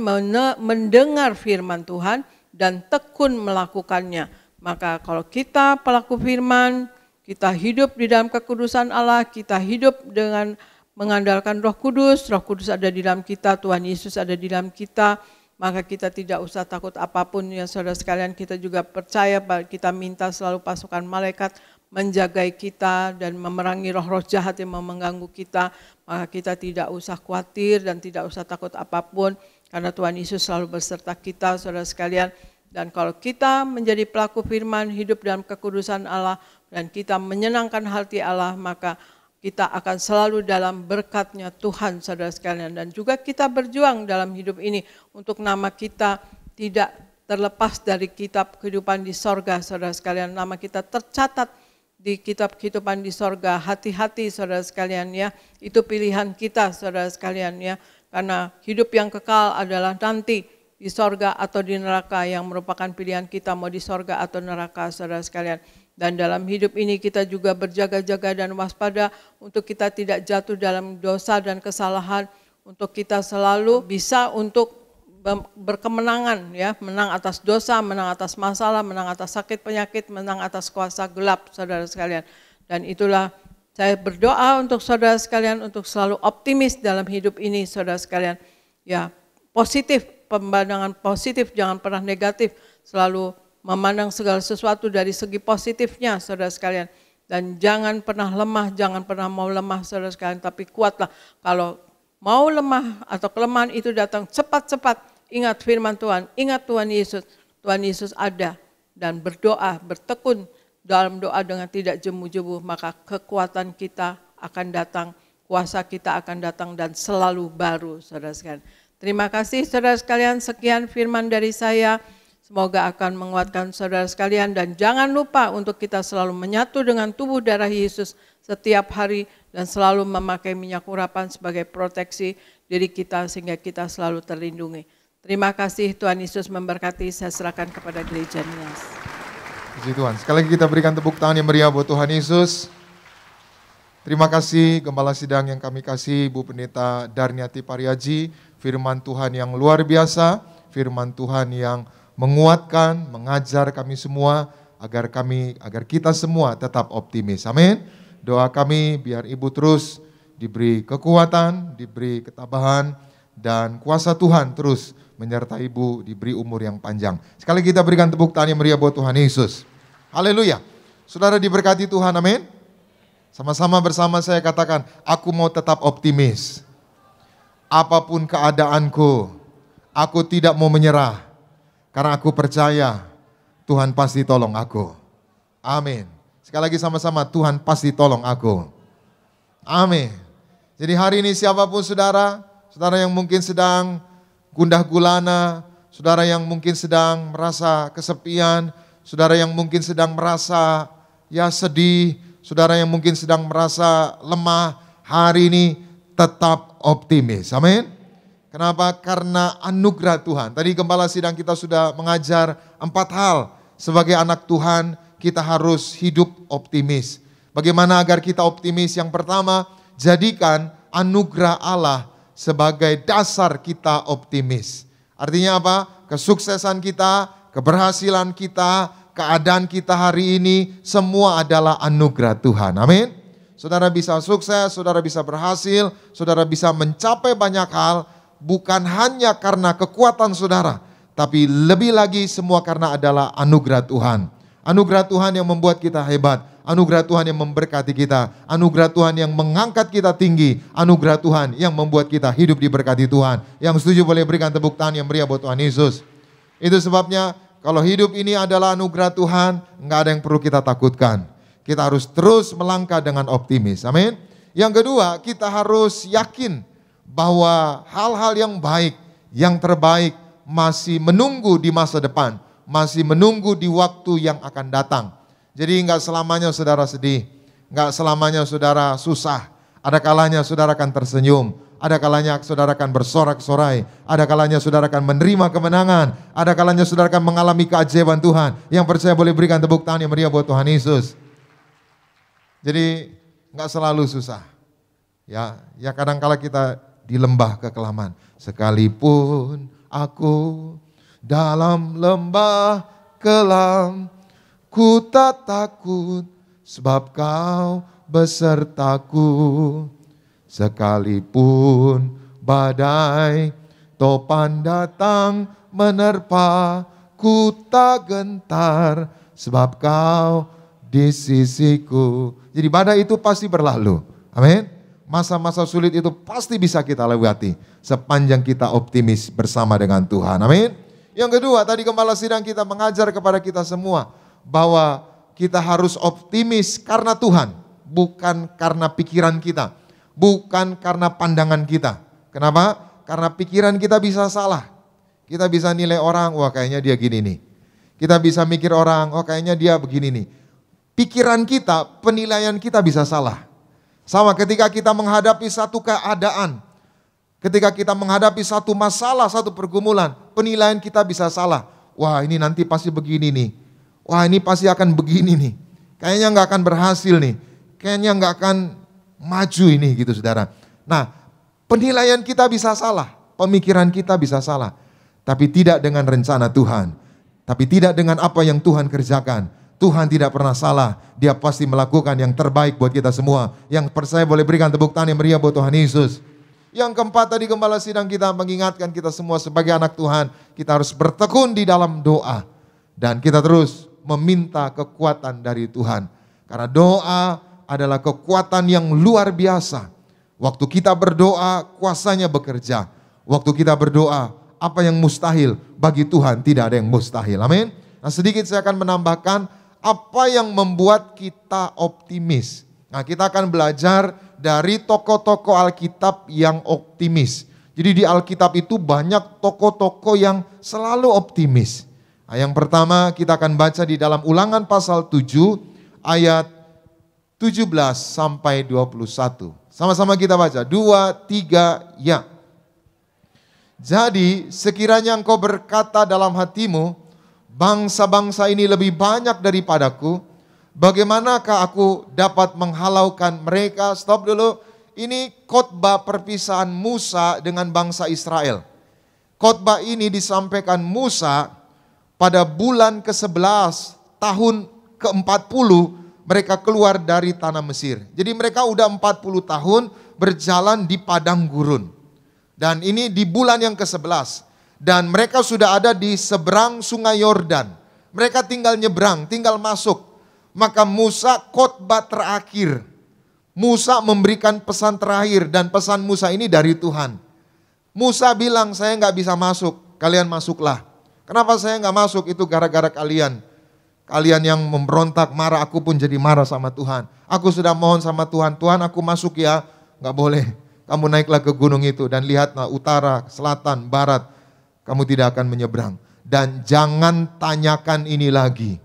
Speaker 3: mendengar firman Tuhan, dan tekun melakukannya. Maka kalau kita pelaku firman, kita hidup di dalam kekudusan Allah, kita hidup dengan mengandalkan Roh Kudus ada di dalam kita, Tuhan Yesus ada di dalam kita, maka kita tidak usah takut apapun ya saudara sekalian. Kita juga percaya bahwa kita minta selalu pasukan malaikat menjagai kita dan memerangi roh-roh jahat yang mengganggu kita, maka kita tidak usah khawatir dan tidak usah takut apapun, karena Tuhan Yesus selalu beserta kita saudara sekalian. Dan kalau kita menjadi pelaku firman, hidup dalam kekudusan Allah, dan kita menyenangkan hati Allah, maka kita akan selalu dalam berkat-Nya Tuhan saudara sekalian. Dan juga kita berjuang dalam hidup ini untuk nama kita tidak terlepas dari kitab kehidupan di sorga saudara sekalian. Nama kita tercatat di kitab kehidupan di sorga. Hati-hati saudara sekalian ya, itu pilihan kita saudara sekalian ya. Karena hidup yang kekal adalah nanti di sorga atau di neraka, yang merupakan pilihan kita mau di sorga atau neraka saudara sekalian. Dan dalam hidup ini kita juga berjaga-jaga dan waspada untuk kita tidak jatuh dalam dosa dan kesalahan, untuk kita selalu bisa untuk berkemenangan, ya, menang atas dosa, menang atas masalah, menang atas sakit penyakit, menang atas kuasa gelap, saudara sekalian. Dan itulah saya berdoa untuk saudara sekalian untuk selalu optimis dalam hidup ini, saudara sekalian. Ya, positif, pemandangan positif, jangan pernah negatif, selalu memandang segala sesuatu dari segi positifnya, saudara sekalian. Dan jangan pernah lemah, jangan pernah mau lemah, saudara sekalian, tapi kuatlah. Kalau mau lemah atau kelemahan itu datang cepat-cepat, ingat firman Tuhan, ingat Tuhan Yesus ada, dan berdoa, bertekun dalam doa dengan tidak jemu-jemu, maka kekuatan kita akan datang, kuasa kita akan datang dan selalu baru, saudara sekalian. Terima kasih saudara sekalian, sekian firman dari saya. Semoga akan menguatkan saudara sekalian, dan jangan lupa untuk kita selalu menyatu dengan tubuh darah Yesus setiap hari dan selalu memakai minyak urapan sebagai proteksi diri kita sehingga kita selalu terlindungi. Terima kasih, Tuhan Yesus memberkati. Saya serahkan kepada gereja Nias.
Speaker 8: Puji Tuhan. Sekali lagi kita berikan tepuk tangan yang meriah buat Tuhan Yesus. Terima kasih Gembala Sidang yang kami kasih, Bu Pendeta Darniati Pariaji. Firman Tuhan yang luar biasa, firman Tuhan yang menguatkan, mengajar kami semua agar kita semua tetap optimis. Amin. Doa kami biar Ibu terus diberi kekuatan, diberi ketabahan, dan kuasa Tuhan terus menyertai Ibu, diberi umur yang panjang. Sekali kita berikan tepuk tangan yang meriah buat Tuhan Yesus. Haleluya. Saudara diberkati Tuhan, amin. Sama-sama bersama saya katakan, aku mau tetap optimis. Apapun keadaanku, aku tidak mau menyerah. Karena aku percaya Tuhan pasti tolong aku. Amin. Sekali lagi sama-sama, Tuhan pasti tolong aku. Amin. Jadi hari ini siapapun saudara yang mungkin sedang gundah gulana, saudara yang mungkin sedang merasa kesepian, saudara yang mungkin sedang merasa sedih, saudara yang mungkin sedang merasa lemah, hari ini tetap optimis. Amin. Kenapa? Karena anugerah Tuhan. Tadi Gembala Sidang kita sudah mengajar 4 hal. Sebagai anak Tuhan kita harus hidup optimis. Bagaimana agar kita optimis? Yang pertama, jadikan anugerah Allah sebagai dasar kita optimis. Artinya apa? Kesuksesan kita, keberhasilan kita, keadaan kita hari ini semua adalah anugerah Tuhan. Amin. Saudara bisa sukses, saudara bisa berhasil, saudara bisa mencapai banyak hal bukan hanya karena kekuatan saudara, tapi lebih lagi semua karena adalah anugerah Tuhan. Anugerah Tuhan yang membuat kita hebat, anugerah Tuhan yang memberkati kita, anugerah Tuhan yang mengangkat kita tinggi, anugerah Tuhan yang membuat kita hidup diberkati Tuhan. Yang setuju boleh berikan tepuk tangan yang meriah buat Tuhan Yesus. Itu sebabnya kalau hidup ini adalah anugerah Tuhan, enggak ada yang perlu kita takutkan. Kita harus terus melangkah dengan optimis. Amin. Yang kedua, kita harus yakin bahwa hal-hal yang baik, yang terbaik masih menunggu di masa depan, masih menunggu di waktu yang akan datang. Jadi enggak selamanya saudara sedih, enggak selamanya saudara susah. Ada kalanya saudara akan tersenyum, ada kalanya saudara akan bersorak-sorai, ada kalanya saudara akan menerima kemenangan, ada kalanya saudara akan mengalami keajaiban Tuhan. Yang percaya boleh berikan tepuk tangan yang meriah buat Tuhan Yesus. Jadi enggak selalu susah. Ya kadang-kala kita di lembah kekelaman. Sekalipun aku dalam lembah kelam, ku tak takut sebab kau besertaku. Sekalipun badai topan datang menerpa, ku tak gentar sebab kau di sisiku. Jadi badai itu pasti berlalu. Amin. Masa-masa sulit itu pasti bisa kita lewati sepanjang kita optimis bersama dengan Tuhan. Amin. Yang kedua, tadi Gembala Sidang kita mengajar kepada kita semua bahwa kita harus optimis karena Tuhan, bukan karena pikiran kita, bukan karena pandangan kita. Kenapa? Karena pikiran kita bisa salah. Kita bisa nilai orang, wah kayaknya dia gini nih. Kita bisa mikir orang, oh kayaknya dia begini nih. Pikiran kita, penilaian kita bisa salah. Sama ketika kita menghadapi satu keadaan, ketika kita menghadapi satu masalah, satu pergumulan, penilaian kita bisa salah. Wah ini nanti pasti begini nih, wah ini pasti akan begini nih, kayaknya nggak akan berhasil nih, kayaknya nggak akan maju ini gitu saudara. Nah penilaian kita bisa salah, pemikiran kita bisa salah. tapi tidak dengan rencana Tuhan, tapi tidak dengan apa yang Tuhan kerjakan. Tuhan tidak pernah salah, Dia pasti melakukan yang terbaik buat kita semua. Yang percaya boleh berikan tepuk tangan yang meriah buat Tuhan Yesus. Yang keempat tadi gembala sidang kita mengingatkan kita semua sebagai anak Tuhan, kita harus bertekun di dalam doa. Dan kita terus meminta kekuatan dari Tuhan. Karena doa adalah kekuatan yang luar biasa. Waktu kita berdoa, kuasanya bekerja. Waktu kita berdoa, apa yang mustahil bagi Tuhan tidak ada yang mustahil. Amin. Nah, sedikit saya akan menambahkan apa yang membuat kita optimis. Nah, kita akan belajar dari tokoh-tokoh Alkitab yang optimis. Jadi di Alkitab itu banyak tokoh-tokoh yang selalu optimis. Nah, yang pertama kita akan baca di dalam Ulangan pasal 7 ayat 17 sampai 21. Sama-sama kita baca, 2, 3, ya. Jadi sekiranya engkau berkata dalam hatimu, bangsa-bangsa ini lebih banyak daripadaku, bagaimanakah aku dapat menghalaukan mereka? Stop dulu, ini khotbah perpisahan Musa dengan bangsa Israel. Khotbah ini disampaikan Musa pada bulan ke-11 tahun ke-40 mereka keluar dari tanah Mesir. Jadi mereka udah 40 tahun berjalan di padang gurun. Dan ini di bulan yang ke-11. Dan mereka sudah ada di seberang sungai Yordan. Mereka tinggal nyebrang, tinggal masuk. Maka Musa khotbah terakhir. Musa memberikan pesan terakhir dan pesan Musa ini dari Tuhan. Musa bilang, saya nggak bisa masuk, kalian masuklah. Kenapa saya nggak masuk? Itu gara-gara kalian. Kalian yang memberontak, marah, aku pun jadi marah sama Tuhan. Aku sudah mohon sama Tuhan, Tuhan aku masuk ya. Nggak boleh, kamu naiklah ke gunung itu dan lihatlah utara, selatan, barat. Kamu tidak akan menyeberang. Dan jangan tanyakan ini lagi.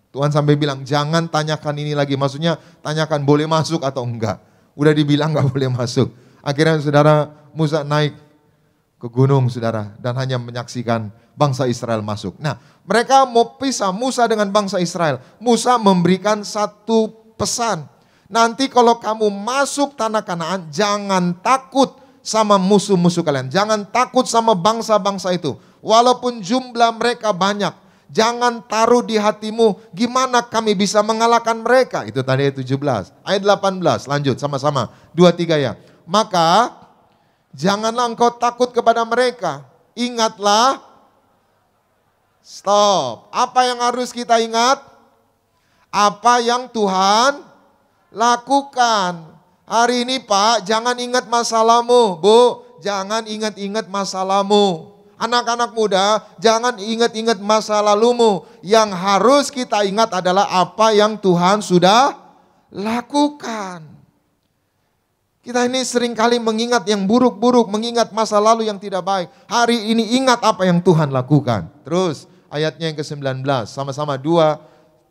Speaker 8: Tuhan sampai bilang, jangan tanyakan ini lagi. Maksudnya tanyakan boleh masuk atau enggak. Udah dibilang nggak boleh masuk. Akhirnya saudara Musa naik ke gunung saudara. Dan hanya menyaksikan bangsa Israel masuk. Nah, mereka mau pisah Musa dengan bangsa Israel. Musa memberikan satu pesan. Nanti kalau kamu masuk tanah Kanaan, jangan takut sama musuh-musuh kalian. Jangan takut sama bangsa-bangsa itu. Walaupun jumlah mereka banyak. Jangan taruh di hatimu, gimana kami bisa mengalahkan mereka. Itu tadi ayat 17. Ayat 18, lanjut sama-sama. 2, 3 ya. Maka, janganlah engkau takut kepada mereka. Ingatlah. Stop. Apa yang harus kita ingat? Apa yang Tuhan lakukan. Hari ini Pak, jangan ingat masalahmu. Bu, jangan ingat-ingat masalahmu. Anak-anak muda, jangan ingat-ingat masa lalumu. Yang harus kita ingat adalah apa yang Tuhan sudah lakukan. Kita ini seringkali mengingat yang buruk-buruk, mengingat masa lalu yang tidak baik. Hari ini ingat apa yang Tuhan lakukan. Terus ayatnya yang ke-19, sama-sama 2,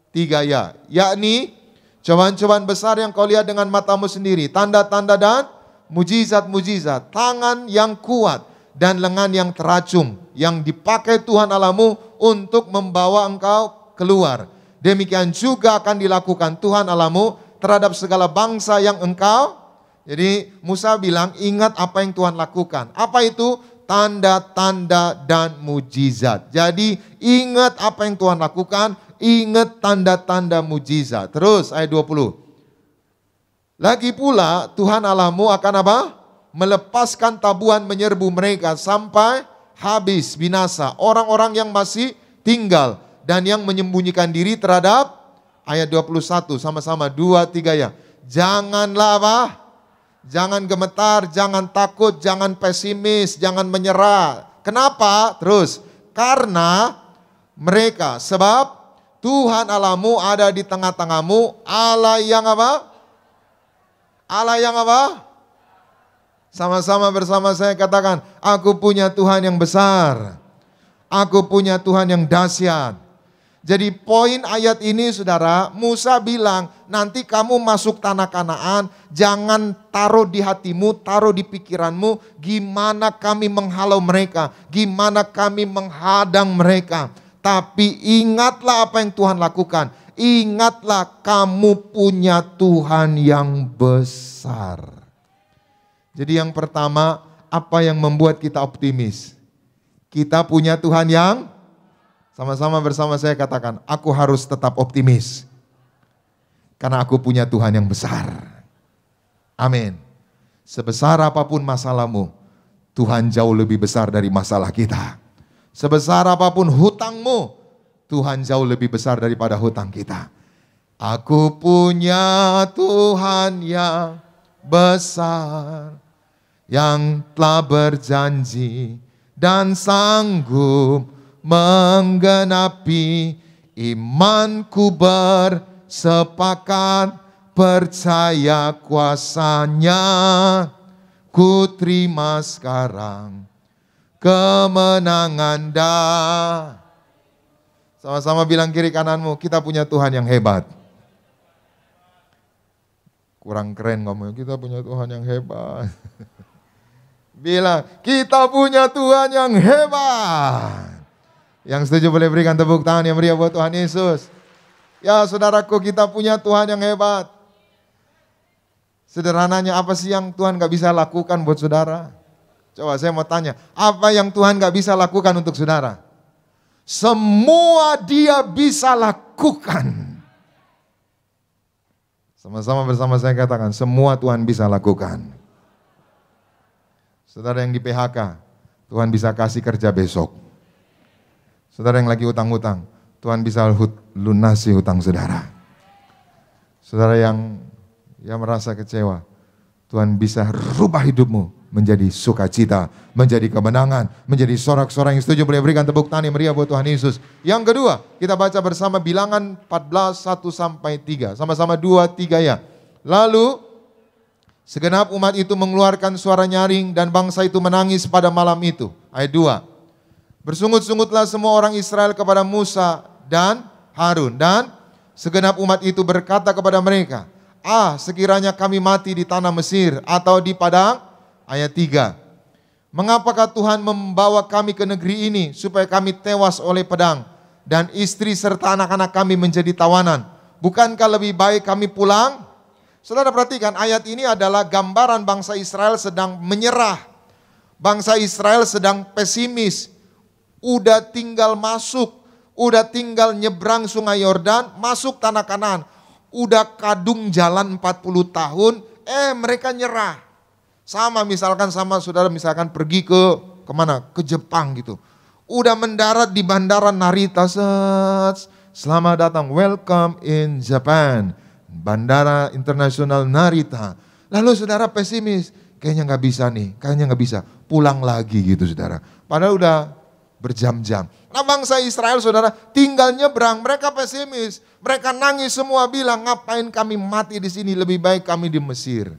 Speaker 8: 3 ya. Yakni cobaan-cobaan besar yang kau lihat dengan matamu sendiri. Tanda-tanda dan mujizat-mujizat. Tangan yang kuat dan lengan yang teracung. Yang dipakai Tuhan Allahmu untuk membawa engkau keluar. Demikian juga akan dilakukan Tuhan Allahmu terhadap segala bangsa yang engkau. Jadi Musa bilang ingat apa yang Tuhan lakukan. Apa itu? Tanda-tanda dan mujizat. Jadi ingat apa yang Tuhan lakukan, ingat tanda-tanda mujizat. Terus ayat 20. Lagi pula Tuhan Allahmu akan apa? Melepaskan tabuhan menyerbu mereka sampai habis binasa. Orang-orang yang masih tinggal dan yang menyembunyikan diri terhadap ayat 21. Sama-sama 2, 3 ya. Janganlah apa? Jangan gemetar, jangan takut, jangan pesimis, jangan menyerah. Kenapa? Terus, karena mereka, sebab Tuhan Allahmu ada di tengah-tengahmu, Allah yang apa? Allah yang apa? Sama-sama bersama saya katakan, aku punya Tuhan yang besar. Aku punya Tuhan yang dahsyat. Jadi poin ayat ini saudara, Musa bilang nanti kamu masuk tanah Kanaan, jangan taruh di hatimu, taruh di pikiranmu gimana kami menghalau mereka, gimana kami menghadang mereka. Tapi ingatlah apa yang Tuhan lakukan, ingatlah kamu punya Tuhan yang besar. Jadi yang pertama, apa yang membuat kita optimis? Kita punya Tuhan yang sama-sama bersama saya katakan, aku harus tetap optimis. Karena aku punya Tuhan yang besar. Amin. Sebesar apapun masalahmu, Tuhan jauh lebih besar dari masalah kita. Sebesar apapun hutangmu, Tuhan jauh lebih besar daripada hutang kita. Aku punya Tuhan yang besar, yang telah berjanji dan sanggup menggenapi. Imanku bersepakat, percaya kuasanya. Ku terima sekarang kemenangan Sama-sama bilang kiri kananmu, kita punya Tuhan yang hebat. Kurang keren ngomongnya, kita punya Tuhan yang hebat. Bilang, kita punya Tuhan yang hebat. Yang setuju boleh berikan tepuk tangan yang meriah buat Tuhan Yesus. Ya saudaraku, kita punya Tuhan yang hebat. Sederhananya apa sih yang Tuhan gak bisa lakukan buat saudara? Coba saya mau tanya, apa yang Tuhan gak bisa lakukan untuk saudara? Semua Dia bisa lakukan. Sama-sama bersama saya katakan, semua Tuhan bisa lakukan. Saudara yang di PHK, Tuhan bisa kasih kerja besok. Saudara yang lagi hutang-hutang, Tuhan bisa lunasi hutang saudara. Saudara yang merasa kecewa, Tuhan bisa rubah hidupmu menjadi sukacita, menjadi kemenangan, menjadi sorak-sorai. Yang setuju boleh berikan tepuk tangan yang meriah buat Tuhan Yesus. Yang kedua, kita baca bersama Bilangan 14, 1-3. Sama-sama 2, 3 ya. Lalu segenap umat itu mengeluarkan suara nyaring dan bangsa itu menangis pada malam itu. Ayat 2. Bersungut-sungutlah semua orang Israel kepada Musa dan Harun. Dan segenap umat itu berkata kepada mereka, sekiranya kami mati di tanah Mesir atau di padang. Ayat 3. Mengapakah Tuhan membawa kami ke negeri ini supaya kami tewas oleh pedang dan istri serta anak-anak kami menjadi tawanan? Bukankah lebih baik kami pulang? Saudara perhatikan, ayat ini adalah gambaran bangsa Israel sedang menyerah. Bangsa Israel sedang pesimis. Udah tinggal masuk, udah tinggal nyebrang sungai Yordan, masuk tanah Kanaan. Udah kadung jalan 40 tahun, mereka nyerah. Sama misalkan saudara pergi kemana? Ke Jepang gitu. Udah mendarat di bandara Narita. Selamat datang, welcome in Japan. Bandara Internasional Narita. Lalu saudara pesimis, kayaknya nggak bisa nih, kayaknya nggak bisa. Pulang lagi gitu saudara. Padahal udah berjam-jam. Nah bangsa Israel saudara tinggal nyebrang, mereka pesimis. Mereka nangis semua bilang, ngapain kami mati di sini, lebih baik kami di Mesir.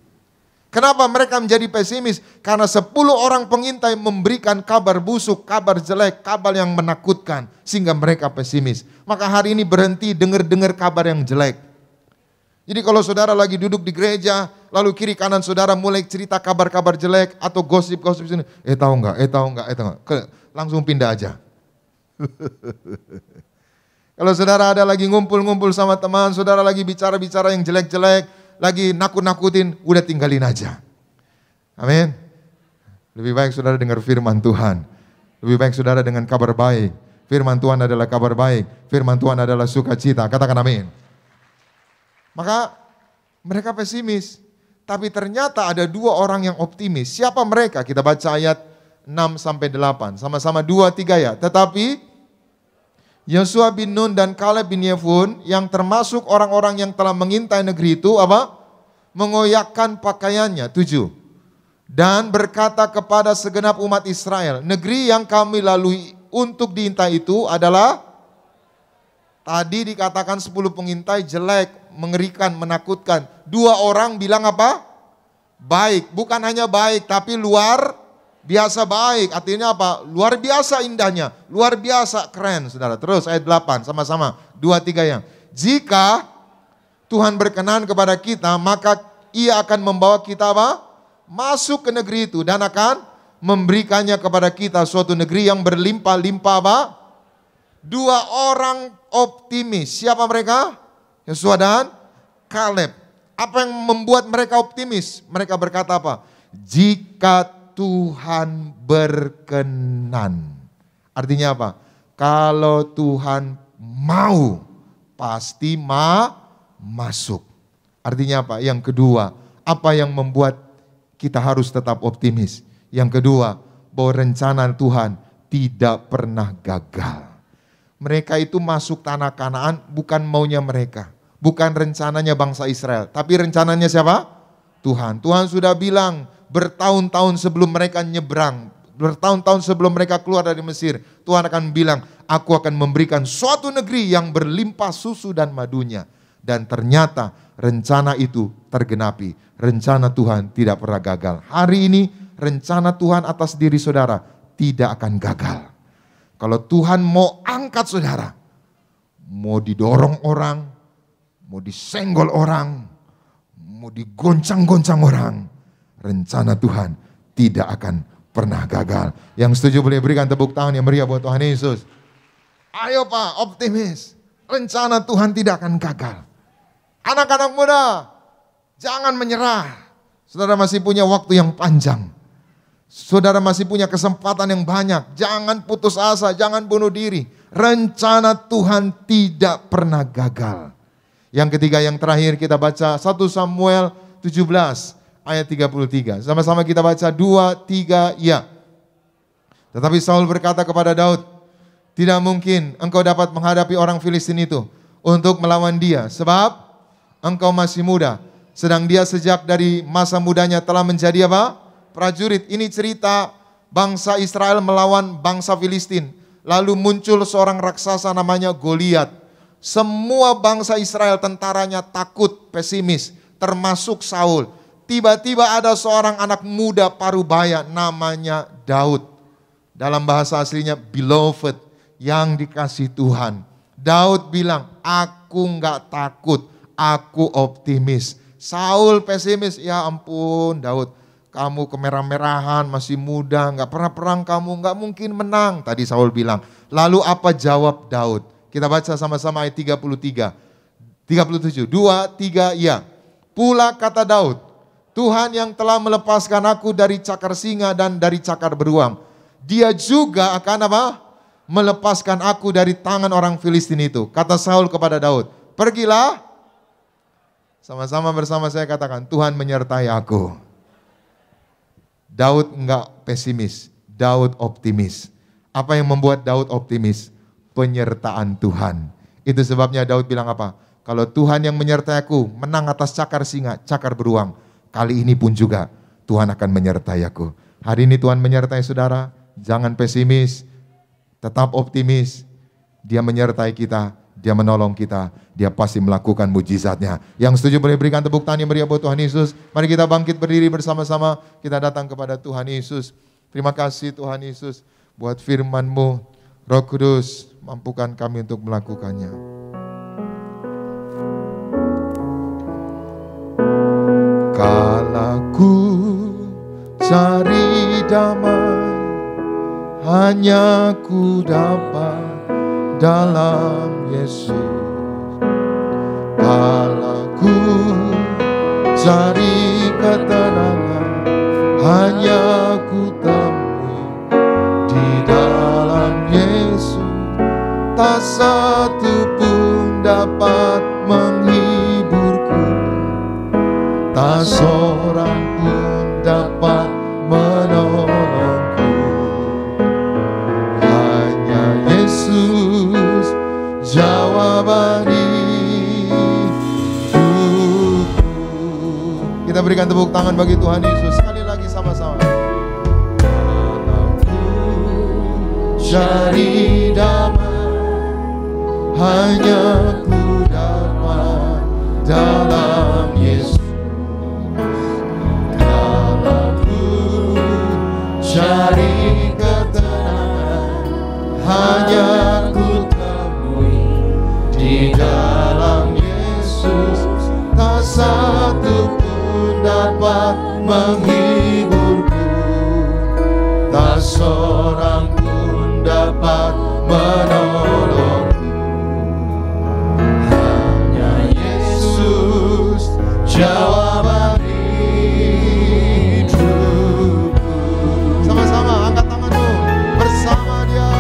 Speaker 8: Kenapa mereka menjadi pesimis? Karena 10 orang pengintai memberikan kabar busuk, kabar jelek, kabar yang menakutkan. Sehingga mereka pesimis. Maka hari ini berhenti dengar-dengar kabar yang jelek. Jadi kalau saudara lagi duduk di gereja, lalu kiri kanan saudara mulai cerita kabar-kabar jelek atau gosip-gosip sini. Tahu nggak? Langsung pindah aja. Kalau saudara ada lagi ngumpul-ngumpul sama teman, saudara lagi bicara-bicara yang jelek-jelek, lagi nakut-nakutin, udah tinggalin aja. Amin. Lebih baik saudara dengar firman Tuhan. Lebih baik saudara dengan kabar baik. Firman Tuhan adalah kabar baik. Firman Tuhan adalah sukacita. Katakan amin. Maka mereka pesimis. Tapi ternyata ada 2 orang yang optimis. Siapa mereka? Kita baca ayat 6-8. Sama-sama 2-3 ya. Tetapi Yosua bin Nun dan Kaleb bin Yefun yang termasuk orang-orang yang telah mengintai negeri itu mengoyakkan pakaiannya. 7. Dan berkata kepada segenap umat Israel, negeri yang kami lalui untuk diintai itu adalah, tadi dikatakan 10 pengintai jelek, mengerikan, menakutkan. 2 orang bilang apa? Baik. Bukan hanya baik tapi luar biasa baik, artinya apa? Luar biasa indahnya, luar biasa keren saudara. Terus ayat 8 sama-sama 2-3 yang. Jika Tuhan berkenan kepada kita, maka Ia akan membawa kita masuk ke negeri itu dan akan memberikannya kepada kita suatu negeri yang berlimpah-limpah 2 orang optimis. Siapa mereka? Yosua dan Kaleb. Apa yang membuat mereka optimis? Mereka berkata apa? Jika Tuhan berkenan. Artinya apa? Kalau Tuhan mau, pasti masuk. Artinya apa? Yang kedua, apa yang membuat kita harus tetap optimis? Yang kedua, bahwa rencana Tuhan tidak pernah gagal. Mereka itu masuk tanah Kanaan bukan maunya mereka, bukan rencananya bangsa Israel, tapi rencananya siapa? Tuhan. Tuhan sudah bilang bertahun-tahun sebelum mereka nyebrang, bertahun-tahun sebelum mereka keluar dari Mesir, Tuhan akan bilang, aku akan memberikan suatu negeri yang berlimpah susu dan madunya. Dan ternyata rencana itu tergenapi. Rencana Tuhan tidak pernah gagal. Hari ini rencana Tuhan atas diri saudara tidak akan gagal. Kalau Tuhan mau angkat saudara, mau didorong orang, mau disenggol orang, mau digoncang-goncang orang, rencana Tuhan tidak akan pernah gagal. Yang setuju boleh berikan tepuk tangan yang meriah buat Tuhan Yesus. Ayo Pak, optimis. Rencana Tuhan tidak akan gagal. Anak-anak muda, jangan menyerah. Saudara masih punya waktu yang panjang. Saudara masih punya kesempatan yang banyak. Jangan putus asa, jangan bunuh diri. Rencana Tuhan tidak pernah gagal. Yang ketiga, yang terakhir kita baca 1 Samuel 17 ayat 33. Sama-sama kita baca 2, 3, ya. Tetapi Saul berkata kepada Daud, tidak mungkin engkau dapat menghadapi orang Filistin itu untuk melawan dia. Sebab engkau masih muda. Sedang dia sejak dari masa mudanya telah menjadi apa? Prajurit. Ini cerita bangsa Israel melawan bangsa Filistin. Lalu muncul seorang raksasa namanya Goliat. Semua bangsa Israel tentaranya takut, pesimis, termasuk Saul. Tiba-tiba ada seorang anak muda parubaya namanya Daud. Dalam bahasa aslinya beloved, yang dikasih Tuhan. Daud bilang, aku enggak takut, aku optimis. Saul pesimis, ya ampun Daud, kamu kemerah-merahan, masih muda, enggak pernah perang kamu, enggak mungkin menang. Tadi Saul bilang. Lalu apa jawab Daud? Kita baca sama-sama ayat 37, 2, 3, ya. Pula kata Daud, Tuhan yang telah melepaskan aku dari cakar singa dan dari cakar beruang, dia juga akan apa? Melepaskan aku dari tangan orang Filistin itu. Kata Saul kepada Daud, pergilah. Sama-sama bersama saya katakan, Tuhan menyertai aku. Daud enggak pesimis, Daud optimis. Apa yang membuat Daud optimis? Penyertaan Tuhan. Itu sebabnya Daud bilang apa? Kalau Tuhan yang menyertai aku, menang atas cakar singa, cakar beruang, kali ini pun juga Tuhan akan menyertai aku. Hari ini Tuhan menyertai saudara, jangan pesimis, tetap optimis. Dia menyertai kita, dia menolong kita, dia pasti melakukan mujizatnya. Yang setuju boleh berikan tepuk tangan yang meriah buat Tuhan Yesus. Mari kita bangkit berdiri bersama-sama, kita datang kepada Tuhan Yesus. Terima kasih Tuhan Yesus buat firman-Mu. Roh Kudus, mampukan kami untuk melakukannya. Kalaku cari damai, hanya ku dapat dalam Yesus. Kalaku cari ketenangan, hanya ku temui di dalam Yesus. Tak satu pun dapat menghiburku, tak seorang pun dapat menolongku. Hanya Yesus jawaban hidupku. Kita berikan tepuk tangan bagi Tuhan Yesus sekali lagi sama-sama. Cari damai, hanya ku dapat dalam Yesus. Kalau ku cari ketenangan, hanya ku temui di dalam Yesus. Tak satu pun dapat menghiburku, tak seorang pun dapat menolongku. Hanya Yesus jawaban hidupku. Sama-sama angkat tanganmu bersama Dia.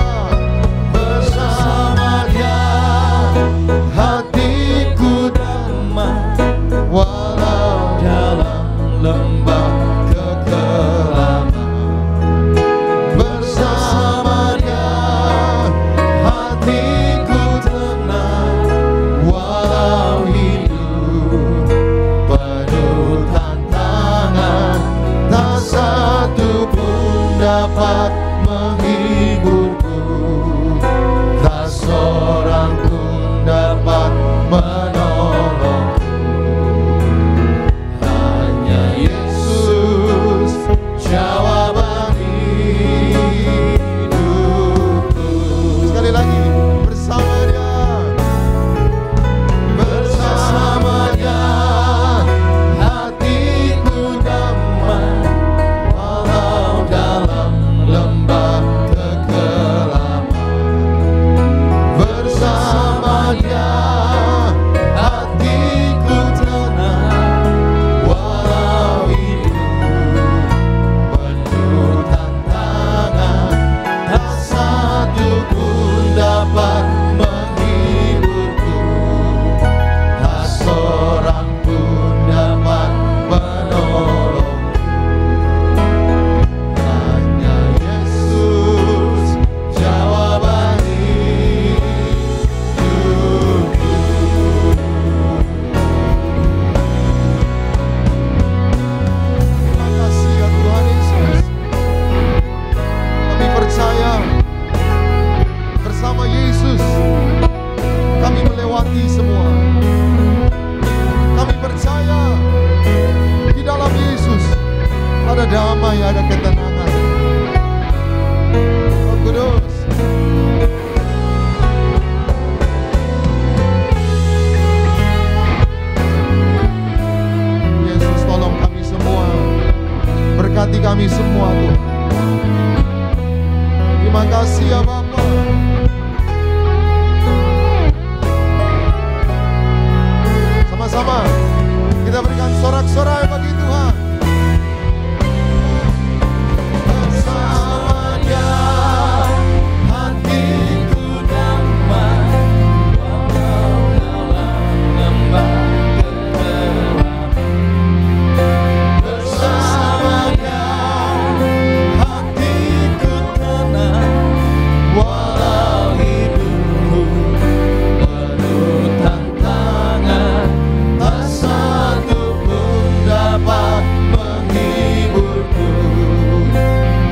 Speaker 8: damai, ada ketenangan. Roh Kudus. Yesus, tolong kami semua. Berkati kami semua, Tuhan. Terima kasih ya Bapa. Sama-sama kita berikan sorak-sorai bagi Tuhan. Bersamanya hatiku damai, walau dalam lembah gelap. Bersamanya hatiku tenang, walau hidupku penuh tantangan. Tak satu pun dapat menghiburku,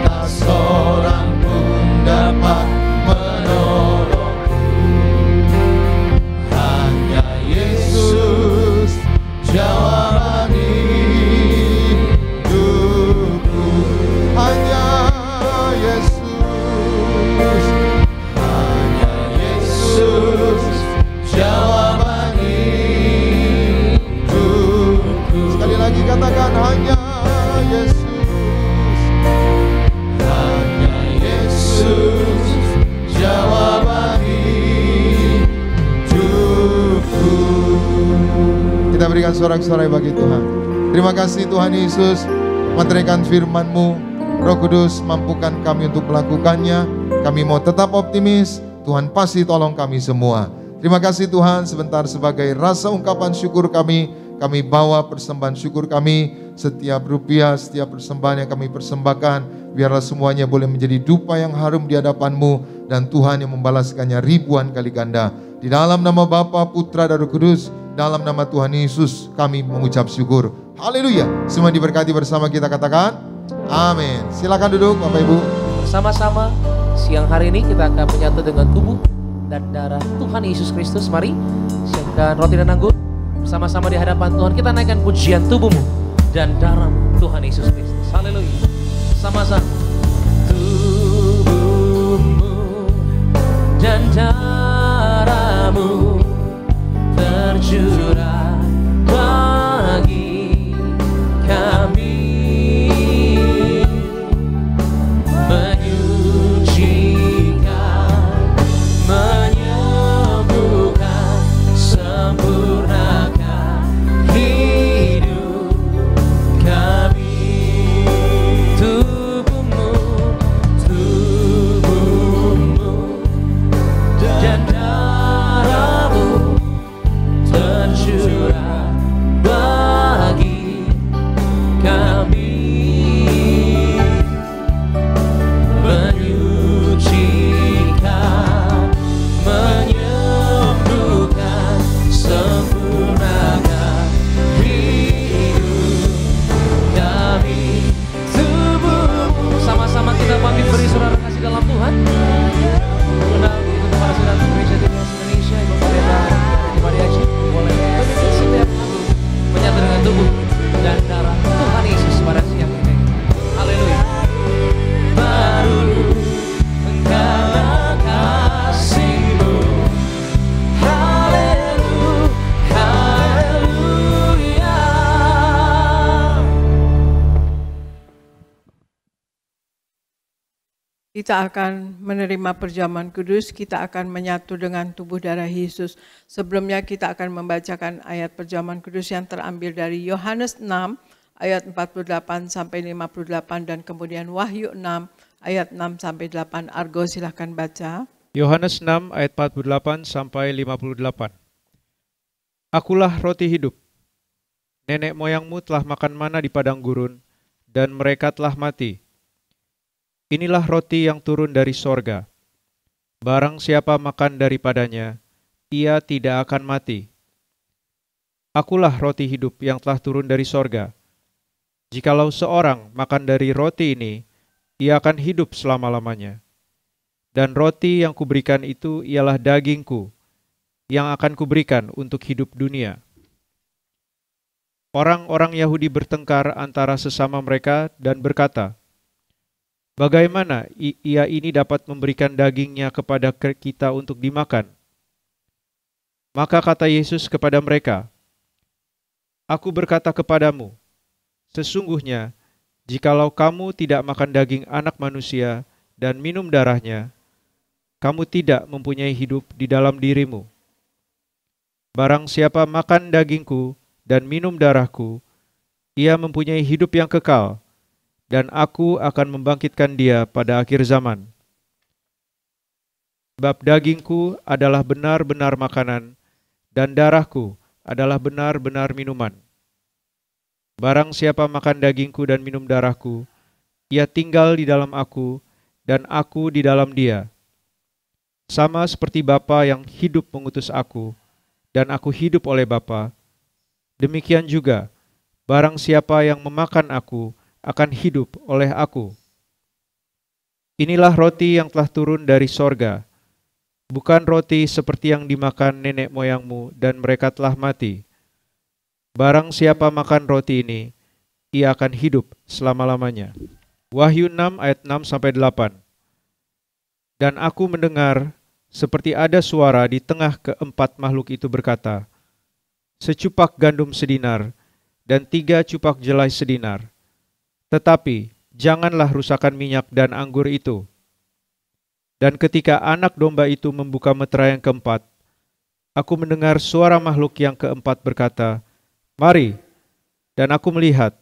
Speaker 8: tak seorang pun dapat menolongku. Hanya Yesus jawaban hidupku. Hanya Yesus, hanya Yesus jawaban hidupku. Sekali lagi katakan, hanya Yesus, hanya Yesus jawaban hidupku. Kita berikan sorak-sorai bagi Tuhan. Terima kasih Tuhan Yesus, menerangkan firman-Mu. Roh Kudus, mampukan kami untuk melakukannya. Kami mau tetap optimis. Tuhan pasti tolong kami semua. Terima kasih Tuhan, sebentar sebagai rasa ungkapan syukur kami bawa persembahan syukur kami. Setiap rupiah, setiap persembahan yang kami persembahkan, biarlah semuanya boleh menjadi dupa yang harum di hadapan-Mu, dan Tuhan yang membalaskannya ribuan kali ganda. Di dalam nama Bapa, Putra, dan Roh Kudus, dalam nama Tuhan Yesus kami mengucap syukur. Haleluya. Semua diberkati bersama kita katakan amin. Silakan duduk Bapak Ibu.
Speaker 1: Bersama-sama siang hari ini kita akan menyatu dengan tubuh dan darah Tuhan Yesus Kristus. Mari siapkan roti dan anggur. Bersama-sama di hadapan Tuhan kita naikkan pujian tubuhmu dan darahmu Tuhan Yesus Kristus. Haleluya. Sama-sama. Tubuhmu dan darahmu tercurah bagi kami, menyucikan, menyembuhkan, sempurnakan hidup kami. Tubuhmu dan darahmu tercurah bagi kami, menyucikan, menyembuhkan, sempurnakan hidup kami. Tubuhmu. Sama-sama kita pamit beri saudara kasih dalam Tuhan. Mengenal itu kepada saudara gereja di Indonesia, Ibu Pendeta Pak Haji, boleh memimpin setiap lagu menyatu dengan tubuh dan darah Tuhan Yesus pada siang ini. Haleluya. Baru karena kasih-Mu. Haleluya, haleluya.
Speaker 3: Kita akan menerima perjamuan kudus, kita akan menyatu dengan tubuh darah Yesus. Sebelumnya kita akan membacakan ayat perjamuan kudus yang terambil dari Yohanes 6 ayat 48 sampai 58 dan kemudian Wahyu 6 ayat 6 sampai 8. Argo silahkan baca.
Speaker 7: Yohanes 6 ayat 48 sampai 58. Akulah roti hidup. Nenek moyangmu telah makan mana di padang gurun, dan mereka telah mati. Inilah roti yang turun dari sorga. Barang siapa makan daripadanya, ia tidak akan mati. Akulah roti hidup yang telah turun dari sorga. Jikalau seorang makan dari roti ini, ia akan hidup selama-lamanya. Dan roti yang kuberikan itu ialah dagingku, yang akan kuberikan untuk hidup dunia. orang-orang Yahudi bertengkar antara sesama mereka dan berkata, "Bagaimana ia ini dapat memberikan dagingnya kepada kita untuk dimakan?" Maka kata Yesus kepada mereka, "Aku berkata kepadamu, sesungguhnya jikalau kamu tidak makan daging anak manusia dan minum darahnya, kamu tidak mempunyai hidup di dalam dirimu. Barang siapa makan dagingku dan minum darahku, ia mempunyai hidup yang kekal, dan aku akan membangkitkan dia pada akhir zaman. Sebab dagingku adalah benar-benar makanan, dan darahku adalah benar-benar minuman. Barang siapa makan dagingku dan minum darahku, ia tinggal di dalam aku, dan aku di dalam dia. Sama seperti Bapa yang hidup mengutus aku, dan aku hidup oleh Bapa, demikian juga, barang siapa yang memakan aku akan hidup oleh aku. Inilah roti yang telah turun dari sorga, bukan roti seperti yang dimakan nenek moyangmu dan mereka telah mati. Barang siapa makan roti ini, ia akan hidup selama-lamanya." Wahyu 6 ayat 6-8. Dan aku mendengar seperti ada suara di tengah keempat makhluk itu berkata, "Secupak gandum sedinar dan 3 cupak jelai sedinar. Tetapi janganlah rusakkan minyak dan anggur itu." Dan ketika anak domba itu membuka meterai yang keempat, aku mendengar suara makhluk yang keempat berkata, "Mari." Dan aku melihat,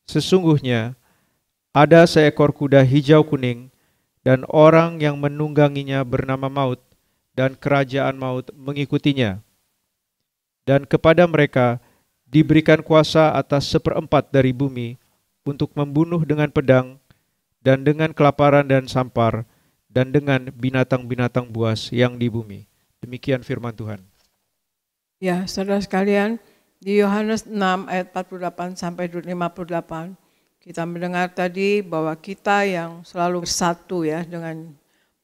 Speaker 7: sesungguhnya ada seekor kuda hijau kuning, dan orang yang menungganginya bernama Maut, dan kerajaan maut mengikutinya. Dan kepada mereka diberikan kuasa atas 1/4 dari bumi untuk membunuh dengan pedang, dan dengan kelaparan dan sampar, dan dengan binatang-binatang buas yang di bumi. Demikian firman Tuhan.
Speaker 3: Ya, saudara sekalian, di Yohanes 6 ayat 48-58, kita mendengar tadi bahwa kita yang selalu bersatu ya dengan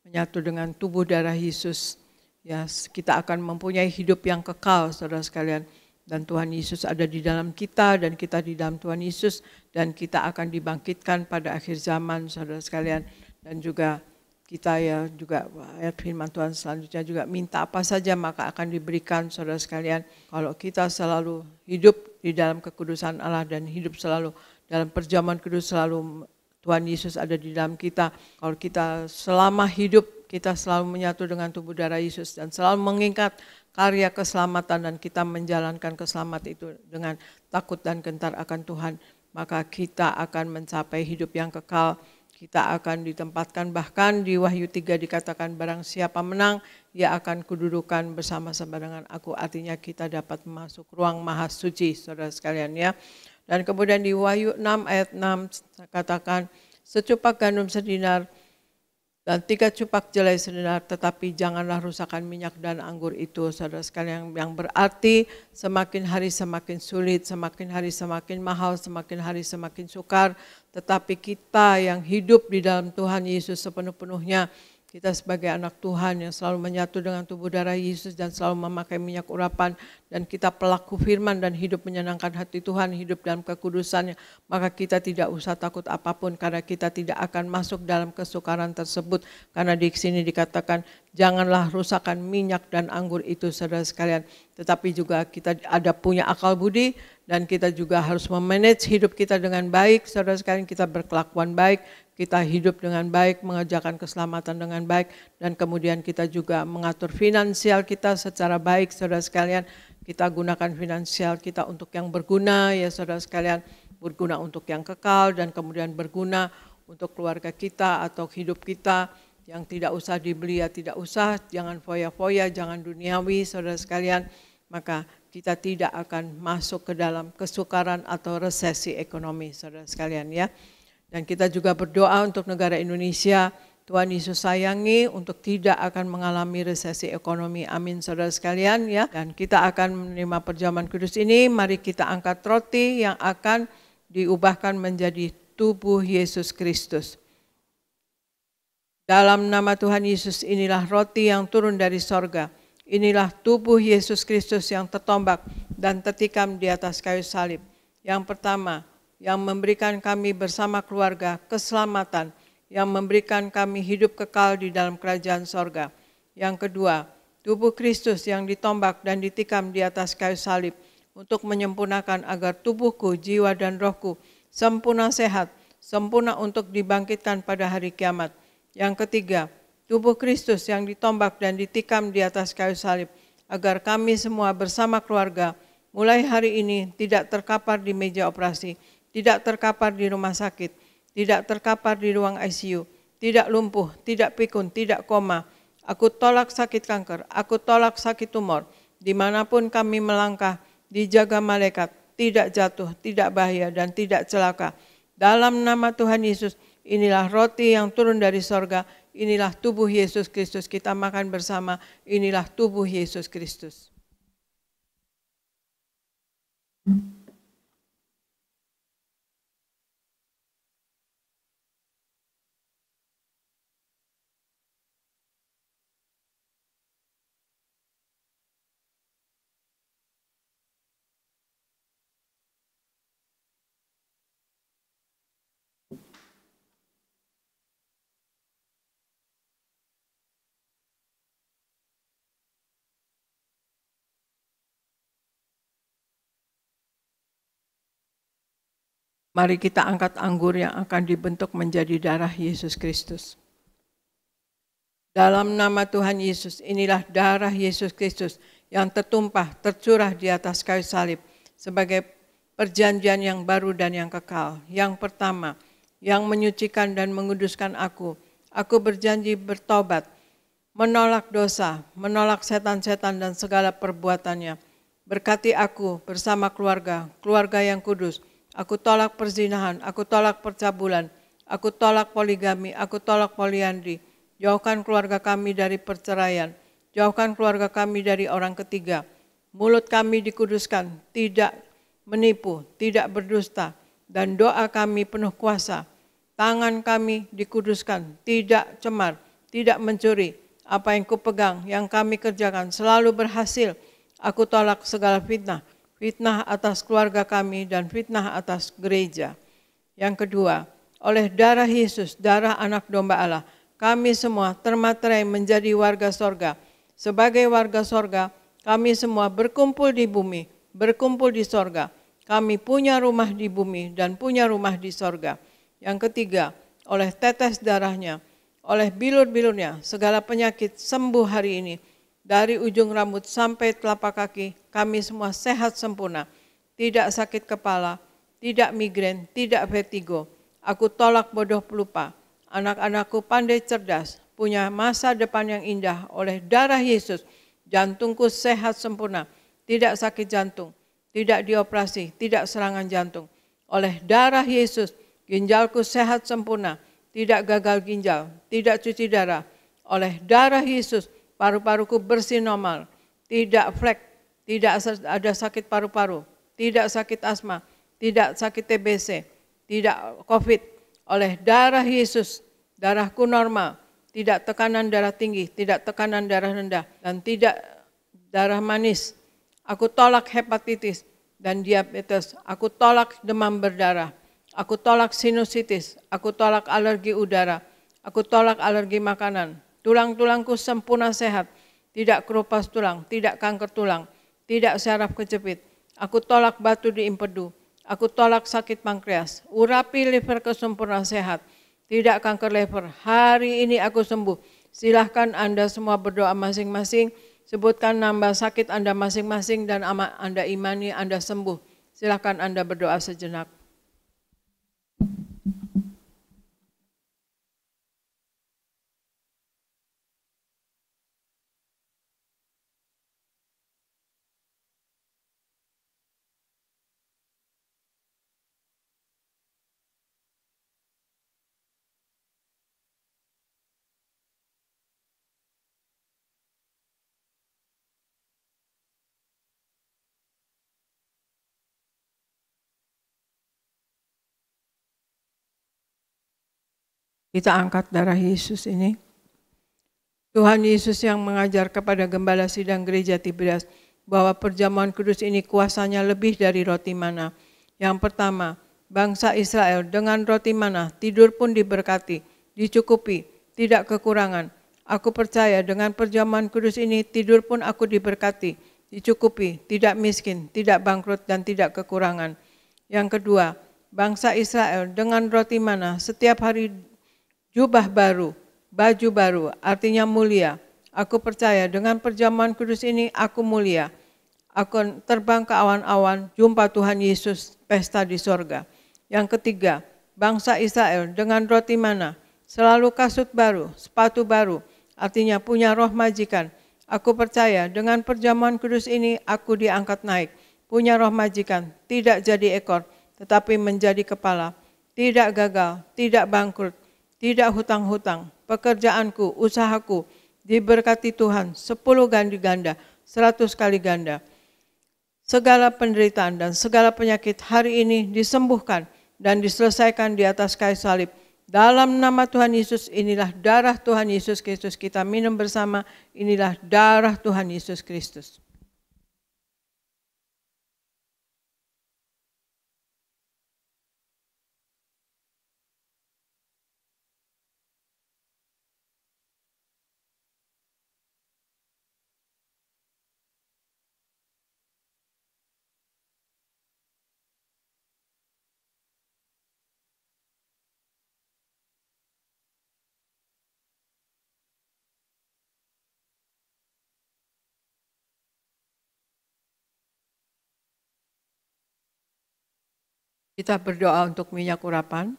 Speaker 3: menyatu dengan tubuh darah Yesus, ya kita akan mempunyai hidup yang kekal, saudara sekalian. Dan Tuhan Yesus ada di dalam kita dan kita di dalam Tuhan Yesus, dan kita akan dibangkitkan pada akhir zaman, saudara sekalian. Dan juga kita ya juga ayat firman Tuhan selanjutnya juga, minta apa saja maka akan diberikan, saudara sekalian. Kalau kita selalu hidup di dalam kekudusan Allah dan hidup selalu dalam perjamuan kudus, selalu Tuhan Yesus ada di dalam kita. Kalau kita selama hidup kita selalu menyatu dengan tubuh darah Yesus dan selalu mengingat karya keselamatan, dan kita menjalankan keselamatan itu dengan takut dan gentar akan Tuhan, maka kita akan mencapai hidup yang kekal. Kita akan ditempatkan, bahkan di Wahyu 3 dikatakan, barang siapa menang, ia akan kududukan bersama-sama dengan aku. Artinya kita dapat masuk ruang maha suci, saudara sekalian ya. Dan kemudian di Wahyu 6 ayat 6 katakan, secupak gandum sedinar dan 3 cupak jelai sedinar, tetapi janganlah rusakkan minyak dan anggur itu, saudara sekalian, yang berarti semakin hari semakin sulit, semakin hari semakin mahal, semakin hari semakin sukar. Tetapi kita yang hidup di dalam Tuhan Yesus sepenuh-penuhnya, kita sebagai anak Tuhan yang selalu menyatu dengan tubuh darah Yesus dan selalu memakai minyak urapan, dan kita pelaku firman dan hidup menyenangkan hati Tuhan, hidup dalam kekudusannya, maka kita tidak usah takut apapun, karena kita tidak akan masuk dalam kesukaran tersebut. Karena di sini dikatakan, janganlah rusakkan minyak dan anggur itu, saudara sekalian. Tetapi juga kita ada punya akal budi, dan kita juga harus memanage hidup kita dengan baik, saudara sekalian. Kita berkelakuan baik, kita hidup dengan baik, mengerjakan keselamatan dengan baik, dan kemudian kita juga mengatur finansial kita secara baik, saudara sekalian. Kita gunakan finansial kita untuk yang berguna, ya saudara sekalian, berguna untuk yang kekal, dan kemudian berguna untuk keluarga kita atau hidup kita, yang tidak usah dibeli ya tidak usah, jangan foya-foya, jangan duniawi, saudara sekalian. Maka kita tidak akan masuk ke dalam kesukaran atau resesi ekonomi, saudara sekalian ya. Dan kita juga berdoa untuk negara Indonesia, Tuhan Yesus sayangi untuk tidak akan mengalami resesi ekonomi. Amin, saudara sekalian ya. Dan kita akan menerima perjamuan kudus ini. Mari kita angkat roti yang akan diubahkan menjadi tubuh Yesus Kristus. Dalam nama Tuhan Yesus, inilah roti yang turun dari sorga. Inilah tubuh Yesus Kristus yang tertombak dan tertikam di atas kayu salib. Yang pertama, yang memberikan kami bersama keluarga keselamatan, yang memberikan kami hidup kekal di dalam kerajaan sorga. Yang kedua, tubuh Kristus yang ditombak dan ditikam di atas kayu salib untuk menyempurnakan agar tubuhku, jiwa dan rohku sempurna sehat, sempurna untuk dibangkitkan pada hari kiamat. Yang ketiga, tubuh Kristus yang ditombak dan ditikam di atas kayu salib agar kami semua bersama keluarga mulai hari ini tidak terkapar di meja operasi, tidak terkapar di rumah sakit, tidak terkapar di ruang ICU, tidak lumpuh, tidak pikun, tidak koma. Aku tolak sakit kanker, aku tolak sakit tumor. Dimanapun kami melangkah, dijaga malaikat, tidak jatuh, tidak bahaya, dan tidak celaka. Dalam nama Tuhan Yesus, inilah roti yang turun dari sorga, inilah tubuh Yesus Kristus. Kita makan bersama, inilah tubuh Yesus Kristus. Mari kita angkat anggur yang akan dibentuk menjadi darah Yesus Kristus. Dalam nama Tuhan Yesus, inilah darah Yesus Kristus yang tertumpah, tercurah di atas kayu salib sebagai perjanjian yang baru dan yang kekal. Yang pertama, yang menyucikan dan menguduskan aku. Aku berjanji bertobat, menolak dosa, menolak setan-setan dan segala perbuatannya. Berkati aku bersama keluarga, keluarga yang kudus. Aku tolak perzinahan, aku tolak percabulan, aku tolak poligami, aku tolak poliandri. Jauhkan keluarga kami dari perceraian, jauhkan keluarga kami dari orang ketiga. Mulut kami dikuduskan, tidak menipu, tidak berdusta, dan doa kami penuh kuasa. Tangan kami dikuduskan, tidak cemar, tidak mencuri. Apa yang kupegang, yang kami kerjakan selalu berhasil. Aku tolak segala fitnah, fitnah atas keluarga kami dan fitnah atas gereja. Yang kedua, oleh darah Yesus, darah anak domba Allah, kami semua termaterai menjadi warga sorga. Sebagai warga sorga, kami semua berkumpul di bumi, berkumpul di sorga. Kami punya rumah di bumi dan punya rumah di sorga. Yang ketiga, oleh tetes darahnya, oleh bilur-bilurnya, segala penyakit sembuh hari ini. Dari ujung rambut sampai telapak kaki, kami semua sehat sempurna. Tidak sakit kepala, tidak migrain, tidak vertigo. Aku tolak bodoh pelupa. Anak-anakku pandai cerdas, punya masa depan yang indah oleh darah Yesus. Jantungku sehat sempurna, tidak sakit jantung, tidak dioperasi, tidak serangan jantung. Oleh darah Yesus, ginjalku sehat sempurna, tidak gagal ginjal, tidak cuci darah. Oleh darah Yesus, paru-paruku bersih normal, tidak flek, tidak ada sakit paru-paru, tidak sakit asma, tidak sakit TBC, tidak COVID. Oleh darah Yesus, darahku normal, tidak tekanan darah tinggi, tidak tekanan darah rendah, dan tidak darah manis. Aku tolak hepatitis dan diabetes, aku tolak demam berdarah, aku tolak sinusitis, aku tolak alergi udara, aku tolak alergi makanan. Tulang-tulangku sempurna sehat, tidak kerupas tulang, tidak kanker tulang, tidak saraf kejepit. Aku tolak batu di empedu, aku tolak sakit pankreas, urapi liverku sempurna sehat, tidak kanker liver. Hari ini aku sembuh. Silahkan Anda semua berdoa masing-masing, sebutkan nama sakit Anda masing-masing dan Anda imani Anda sembuh. Silahkan Anda berdoa sejenak. Kita angkat darah Yesus ini. Tuhan Yesus yang mengajar kepada gembala sidang gereja Tiberias bahwa perjamuan kudus ini kuasanya lebih dari roti mana. Yang pertama, bangsa Israel dengan roti mana tidur pun diberkati, dicukupi, tidak kekurangan. Aku percaya dengan perjamuan kudus ini tidur pun aku diberkati, dicukupi, tidak miskin, tidak bangkrut dan tidak kekurangan. Yang kedua, bangsa Israel dengan roti mana setiap hari jubah baru, baju baru, artinya mulia. Aku percaya dengan perjamuan kudus ini aku mulia. Aku terbang ke awan-awan, jumpa Tuhan Yesus, pesta di sorga. Yang ketiga, bangsa Israel dengan roti mana selalu kasut baru, sepatu baru, artinya punya roh majikan. Aku percaya dengan perjamuan kudus ini aku diangkat naik, punya roh majikan, tidak jadi ekor, tetapi menjadi kepala, tidak gagal, tidak bangkrut, tidak hutang-hutang. Pekerjaanku, usahaku diberkati Tuhan 10 kali ganda, 100 kali ganda. Segala penderitaan dan segala penyakit hari ini disembuhkan dan diselesaikan di atas kayu salib. Dalam nama Tuhan Yesus, inilah darah Tuhan Yesus Kristus. Kita minum bersama, inilah darah Tuhan Yesus Kristus. Kita berdoa untuk minyak urapan.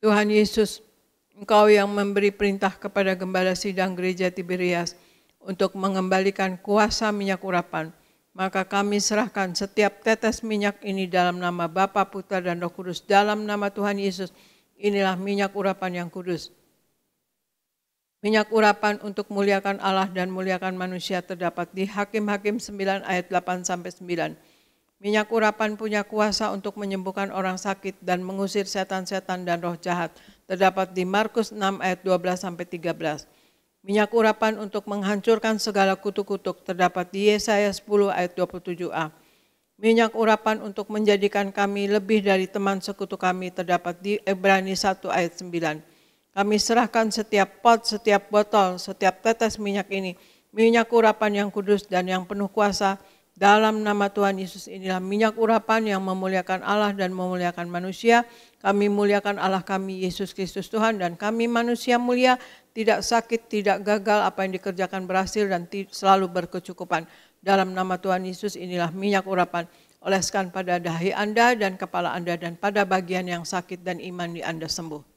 Speaker 3: Tuhan Yesus, Engkau yang memberi perintah kepada Gembala Sidang Gereja Tiberias untuk mengembalikan kuasa minyak urapan. Maka kami serahkan setiap tetes minyak ini dalam nama Bapa, Putra, dan Roh Kudus. Dalam nama Tuhan Yesus, inilah minyak urapan yang kudus. Minyak urapan untuk muliakan Allah dan muliakan manusia terdapat di Hakim-Hakim 9 ayat 8-9. Minyak urapan punya kuasa untuk menyembuhkan orang sakit dan mengusir setan-setan dan roh jahat. Terdapat di Markus 6 ayat 12-13. Minyak urapan untuk menghancurkan segala kutuk-kutuk. Terdapat di Yesaya 10 ayat 27a. Minyak urapan untuk menjadikan kami lebih dari teman sekutu kami. Terdapat di Ibrani 1 ayat 9. Kami serahkan setiap pot, setiap botol, setiap tetes minyak ini. Minyak urapan yang kudus dan yang penuh kuasa. Dalam nama Tuhan Yesus, inilah minyak urapan yang memuliakan Allah dan memuliakan manusia. Kami muliakan Allah kami, Yesus Kristus Tuhan, dan kami manusia mulia, tidak sakit, tidak gagal, apa yang dikerjakan berhasil dan selalu berkecukupan. Dalam nama Tuhan Yesus, inilah minyak urapan. Oleskan pada dahi Anda dan kepala Anda dan pada bagian yang sakit dan iman di Anda sembuh.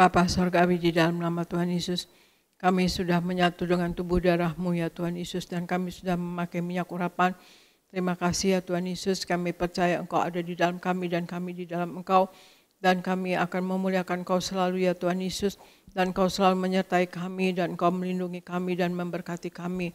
Speaker 3: Bapa Sorgawi, di dalam nama Tuhan Yesus, kami sudah menyatu dengan tubuh darah-Mu ya Tuhan Yesus, dan kami sudah memakai minyak urapan. Terima kasih ya Tuhan Yesus, kami percaya Engkau ada di dalam kami dan kami di dalam Engkau, dan kami akan memuliakan Engkau selalu ya Tuhan Yesus, dan Engkau selalu menyertai kami dan Engkau melindungi kami dan memberkati kami.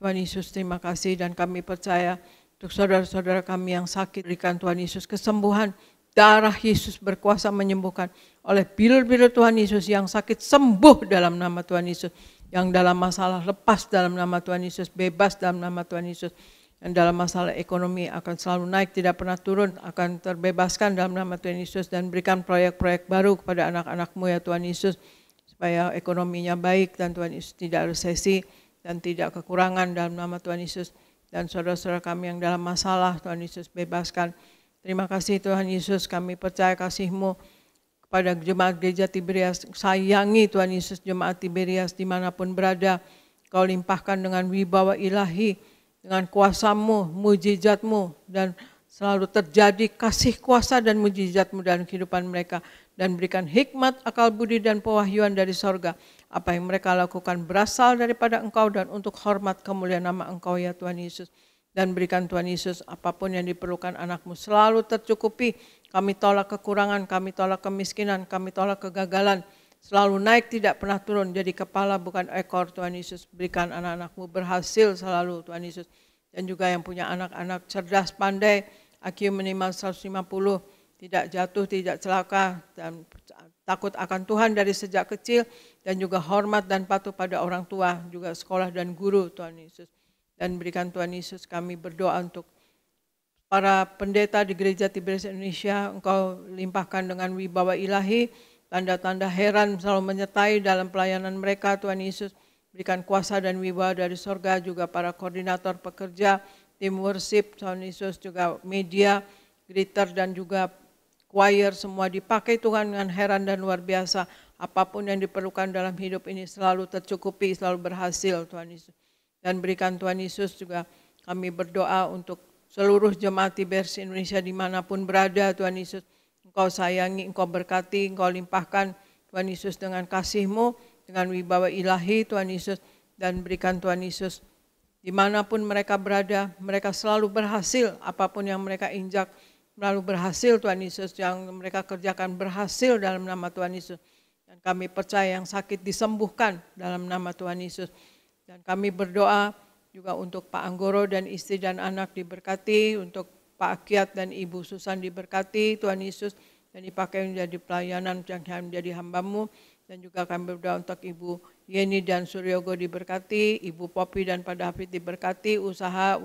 Speaker 3: Tuhan Yesus, terima kasih, dan kami percaya untuk saudara-saudara kami yang sakit, berikan Tuhan Yesus kesembuhan. Darah Yesus berkuasa menyembuhkan. Oleh bilur-bilur Tuhan Yesus yang sakit sembuh dalam nama Tuhan Yesus. Yang dalam masalah lepas dalam nama Tuhan Yesus. Bebas dalam nama Tuhan Yesus. Yang dalam masalah ekonomi akan selalu naik, tidak pernah turun. Akan terbebaskan dalam nama Tuhan Yesus. Dan berikan proyek-proyek baru kepada anak-anak-Mu ya Tuhan Yesus. Supaya ekonominya baik dan Tuhan Yesus tidak resesi dan tidak kekurangan dalam nama Tuhan Yesus. Dan saudara-saudara kami yang dalam masalah, Tuhan Yesus bebaskan. Terima kasih Tuhan Yesus, kami percaya kasih-Mu kepada jemaat gereja Tiberias. Sayangi Tuhan Yesus jemaat Tiberias dimanapun berada. Kau limpahkan dengan wibawa ilahi, dengan kuasa-Mu, mujizat-Mu, dan selalu terjadi kasih kuasa dan mujizat-Mu dalam kehidupan mereka. Dan berikan hikmat, akal budi, dan pewahyuan dari sorga. Apa yang mereka lakukan berasal daripada Engkau dan untuk hormat kemuliaan nama Engkau ya Tuhan Yesus. Dan berikan Tuhan Yesus apapun yang diperlukan anakmu selalu tercukupi. Kami tolak kekurangan, kami tolak kemiskinan, kami tolak kegagalan. Selalu naik tidak pernah turun, jadi kepala bukan ekor. Tuhan Yesus berikan anak-anakmu berhasil selalu Tuhan Yesus. Dan juga yang punya anak-anak cerdas, pandai, IQ minimal 150, tidak jatuh, tidak celaka, dan takut akan Tuhan dari sejak kecil. Dan juga hormat dan patuh pada orang tua, juga sekolah dan guru Tuhan Yesus. Dan berikan Tuhan Yesus, kami berdoa untuk para pendeta di Gereja Tiberias Indonesia, Engkau limpahkan dengan wibawa ilahi, tanda-tanda heran selalu menyertai dalam pelayanan mereka Tuhan Yesus. Berikan kuasa dan wibawa dari sorga, juga para koordinator pekerja, tim worship Tuhan Yesus, juga media, greeter dan juga choir, semua dipakai Tuhan dengan heran dan luar biasa. Apapun yang diperlukan dalam hidup ini selalu tercukupi, selalu berhasil Tuhan Yesus. Dan berikan Tuhan Yesus juga kami berdoa untuk seluruh jemaat Tiberias Indonesia dimanapun berada Tuhan Yesus. Engkau sayangi, Engkau berkati, Engkau limpahkan Tuhan Yesus dengan kasih-Mu, dengan wibawa ilahi Tuhan Yesus. Dan berikan Tuhan Yesus dimanapun mereka berada, mereka selalu berhasil, apapun yang mereka injak selalu berhasil Tuhan Yesus, yang mereka kerjakan berhasil dalam nama Tuhan Yesus. Dan kami percaya yang sakit disembuhkan dalam nama Tuhan Yesus. Dan kami berdoa juga untuk Pak Anggoro dan istri dan anak diberkati, untuk Pak Akyat dan Ibu Susan diberkati Tuhan Yesus, dan dipakai menjadi pelayanan yang menjadi hamba-Mu. Dan juga kami berdoa untuk Ibu Yeni dan Suryogo diberkati, Ibu Popi dan Pak David diberkati, usaha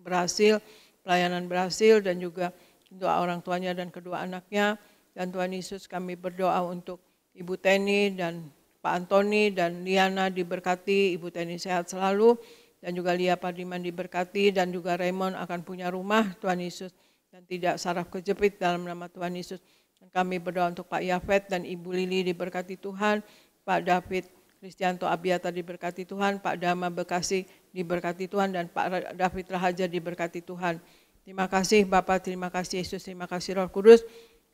Speaker 3: berhasil, pelayanan berhasil, dan juga doa orang tuanya dan kedua anaknya. Dan Tuhan Yesus kami berdoa untuk Ibu Teni dan Pak Antoni dan Liana diberkati, Ibu Teni sehat selalu, dan juga Lia Padiman diberkati, dan juga Raymond akan punya rumah Tuhan Yesus, dan tidak saraf kejepit dalam nama Tuhan Yesus. Dan kami berdoa untuk Pak Yafet dan Ibu Lili diberkati Tuhan, Pak David Kristianto Abiata diberkati Tuhan, Pak Dama Bekasi diberkati Tuhan, dan Pak David Rahaja diberkati Tuhan. Terima kasih Bapa, terima kasih Yesus, terima kasih Roh Kudus.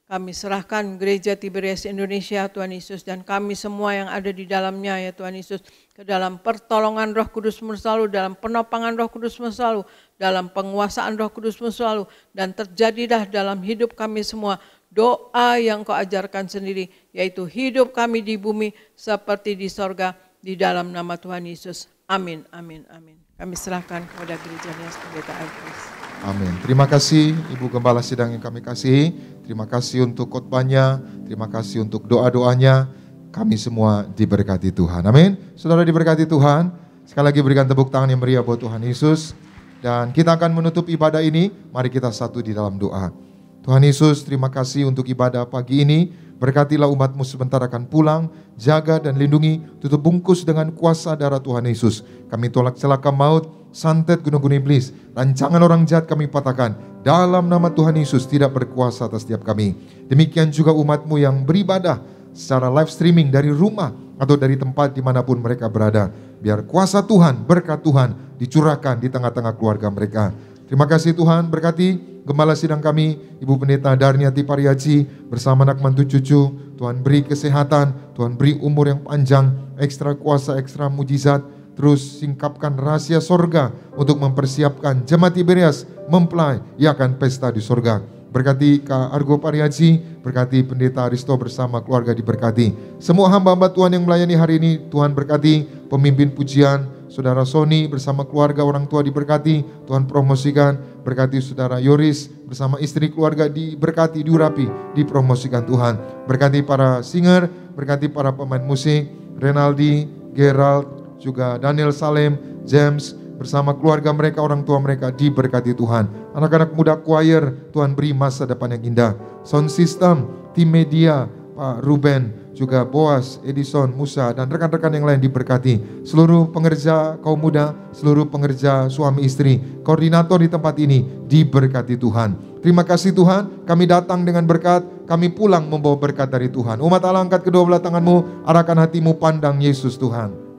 Speaker 3: Kami serahkan Gereja Tiberias Indonesia Tuhan Yesus, dan kami semua yang ada di dalamnya ya Tuhan Yesus, ke dalam pertolongan Roh Kudus-Mu selalu, dalam penopangan Roh Kudus-Mu selalu, dalam penguasaan Roh Kudus-Mu selalu, dan terjadilah dalam hidup kami semua doa yang Kau ajarkan sendiri, yaitu hidup kami di bumi seperti di sorga, di dalam nama Tuhan Yesus. Amin, amin, amin. Kami serahkan kepada Gereja Nias Pendeta Elvis.
Speaker 8: Amin. Terima kasih Ibu Gembala Sidang yang kami kasihi. Terima kasih untuk khotbahnya, terima kasih untuk doa-doanya. Kami semua diberkati Tuhan. Amin. Saudara diberkati Tuhan. Sekali lagi berikan tepuk tangan yang meriah buat Tuhan Yesus. Dan kita akan menutup ibadah ini. Mari kita satu di dalam doa. Tuhan Yesus, terima kasih untuk ibadah pagi ini. Berkatilah umat-Mu sebentar akan pulang, jaga dan lindungi, tutup bungkus dengan kuasa darah Tuhan Yesus. Kami tolak celaka maut, santet gunung-gunung iblis, rancangan orang jahat kami patahkan. Dalam nama Tuhan Yesus tidak berkuasa atas setiap kami. Demikian juga umat-Mu yang beribadah secara live streaming dari rumah atau dari tempat dimanapun mereka berada. Biar kuasa Tuhan, berkat Tuhan dicurahkan di tengah-tengah keluarga mereka. Terima kasih Tuhan, berkati Gembala Sidang kami, Ibu Pendeta Darniati Pariaji bersama anak mantu cucu. Tuhan beri kesehatan, Tuhan beri umur yang panjang, ekstra kuasa, ekstra mujizat. Terus singkapkan rahasia sorga untuk mempersiapkan jemaat Tiberias mempelai ia akan pesta di sorga. Berkati Kak Argo Pariaji, berkati Pendeta Aristo bersama keluarga diberkati. Semua hamba-hamba Tuhan yang melayani hari ini, Tuhan berkati. Pemimpin pujian, Saudara Sony bersama keluarga orang tua diberkati, Tuhan promosikan. Berkati Saudara Yoris bersama istri keluarga diberkati, diurapi, dipromosikan Tuhan. Berkati para singer, berkati para pemain musik, Renaldi, Gerald, juga Daniel Salem, James, bersama keluarga mereka, orang tua mereka diberkati Tuhan. Anak-anak muda choir, Tuhan beri masa depan yang indah. Sound system, tim media, Pak Ruben, juga Boas, Edison, Musa, dan rekan-rekan yang lain diberkati. Seluruh pengerja kaum muda, seluruh pengerja suami istri, koordinator di tempat ini diberkati Tuhan. Terima kasih Tuhan, kami datang dengan berkat, kami pulang membawa berkat dari Tuhan. Umat Allah, angkat kedua belah tanganmu, arahkan hatimu pandang Yesus Tuhan.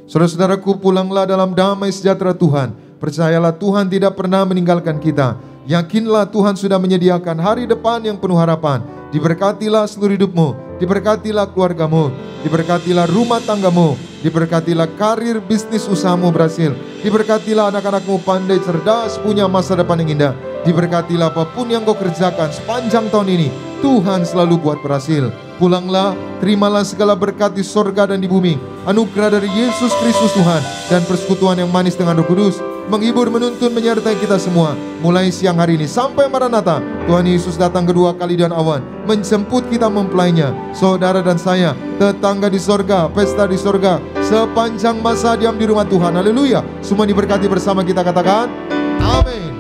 Speaker 8: Saudara-saudaraku, pulanglah dalam damai sejahtera Tuhan. Percayalah Tuhan tidak pernah meninggalkan kita. Yakinlah Tuhan sudah menyediakan hari depan yang penuh harapan. Diberkatilah seluruh hidupmu, diberkatilah keluargamu, diberkatilah rumah tanggamu, Diberkatilah karir bisnis usahamu berhasil. Diberkatilah anak-anakmu pandai, cerdas, punya masa depan yang indah. Diberkatilah apapun yang kau kerjakan sepanjang tahun ini, Tuhan selalu buat berhasil. Pulanglah, terimalah segala berkat di sorga dan di bumi. Anugerah dari Yesus Kristus Tuhan dan persekutuan yang manis dengan Roh Kudus menghibur, menuntun, menyertai kita semua mulai siang hari ini sampai Maranatha. Tuhan Yesus datang kedua kali dan awan menjemput kita mempelainya. Saudara dan saya, tetangga di sorga, pesta di sorga, sepanjang masa diam di rumah Tuhan. Haleluya. Semua diberkati bersama kita katakan amin.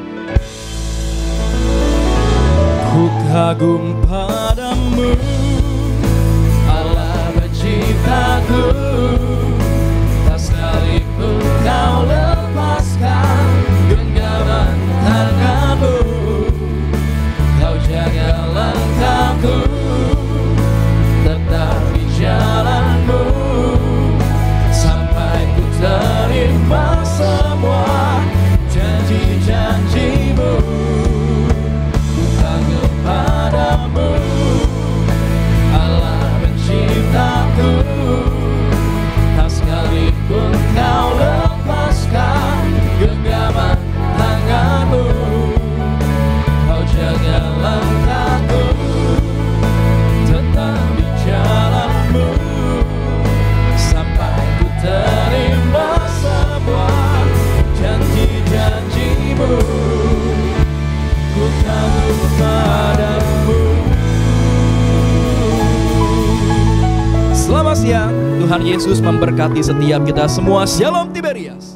Speaker 2: Ku kagum padamu, Allah penciptaku, tak sekalipun kau lepaskan genggaman tanganmu. Kau jaga langkahku, tetap di jalanmu, sampai ku terima semua janji-janjimu. Ku kagum padamu, Allah penciptaku, tak sekalipun kau lepaskan genggaman tanganmu. Kau jaga langkahku, tetap di jalanmu, sampai ku terima semua janji-janjimu. Ku kagum padamu. Selamat siang, Tuhan Yesus memberkati setiap kita semua. Shalom Tiberias.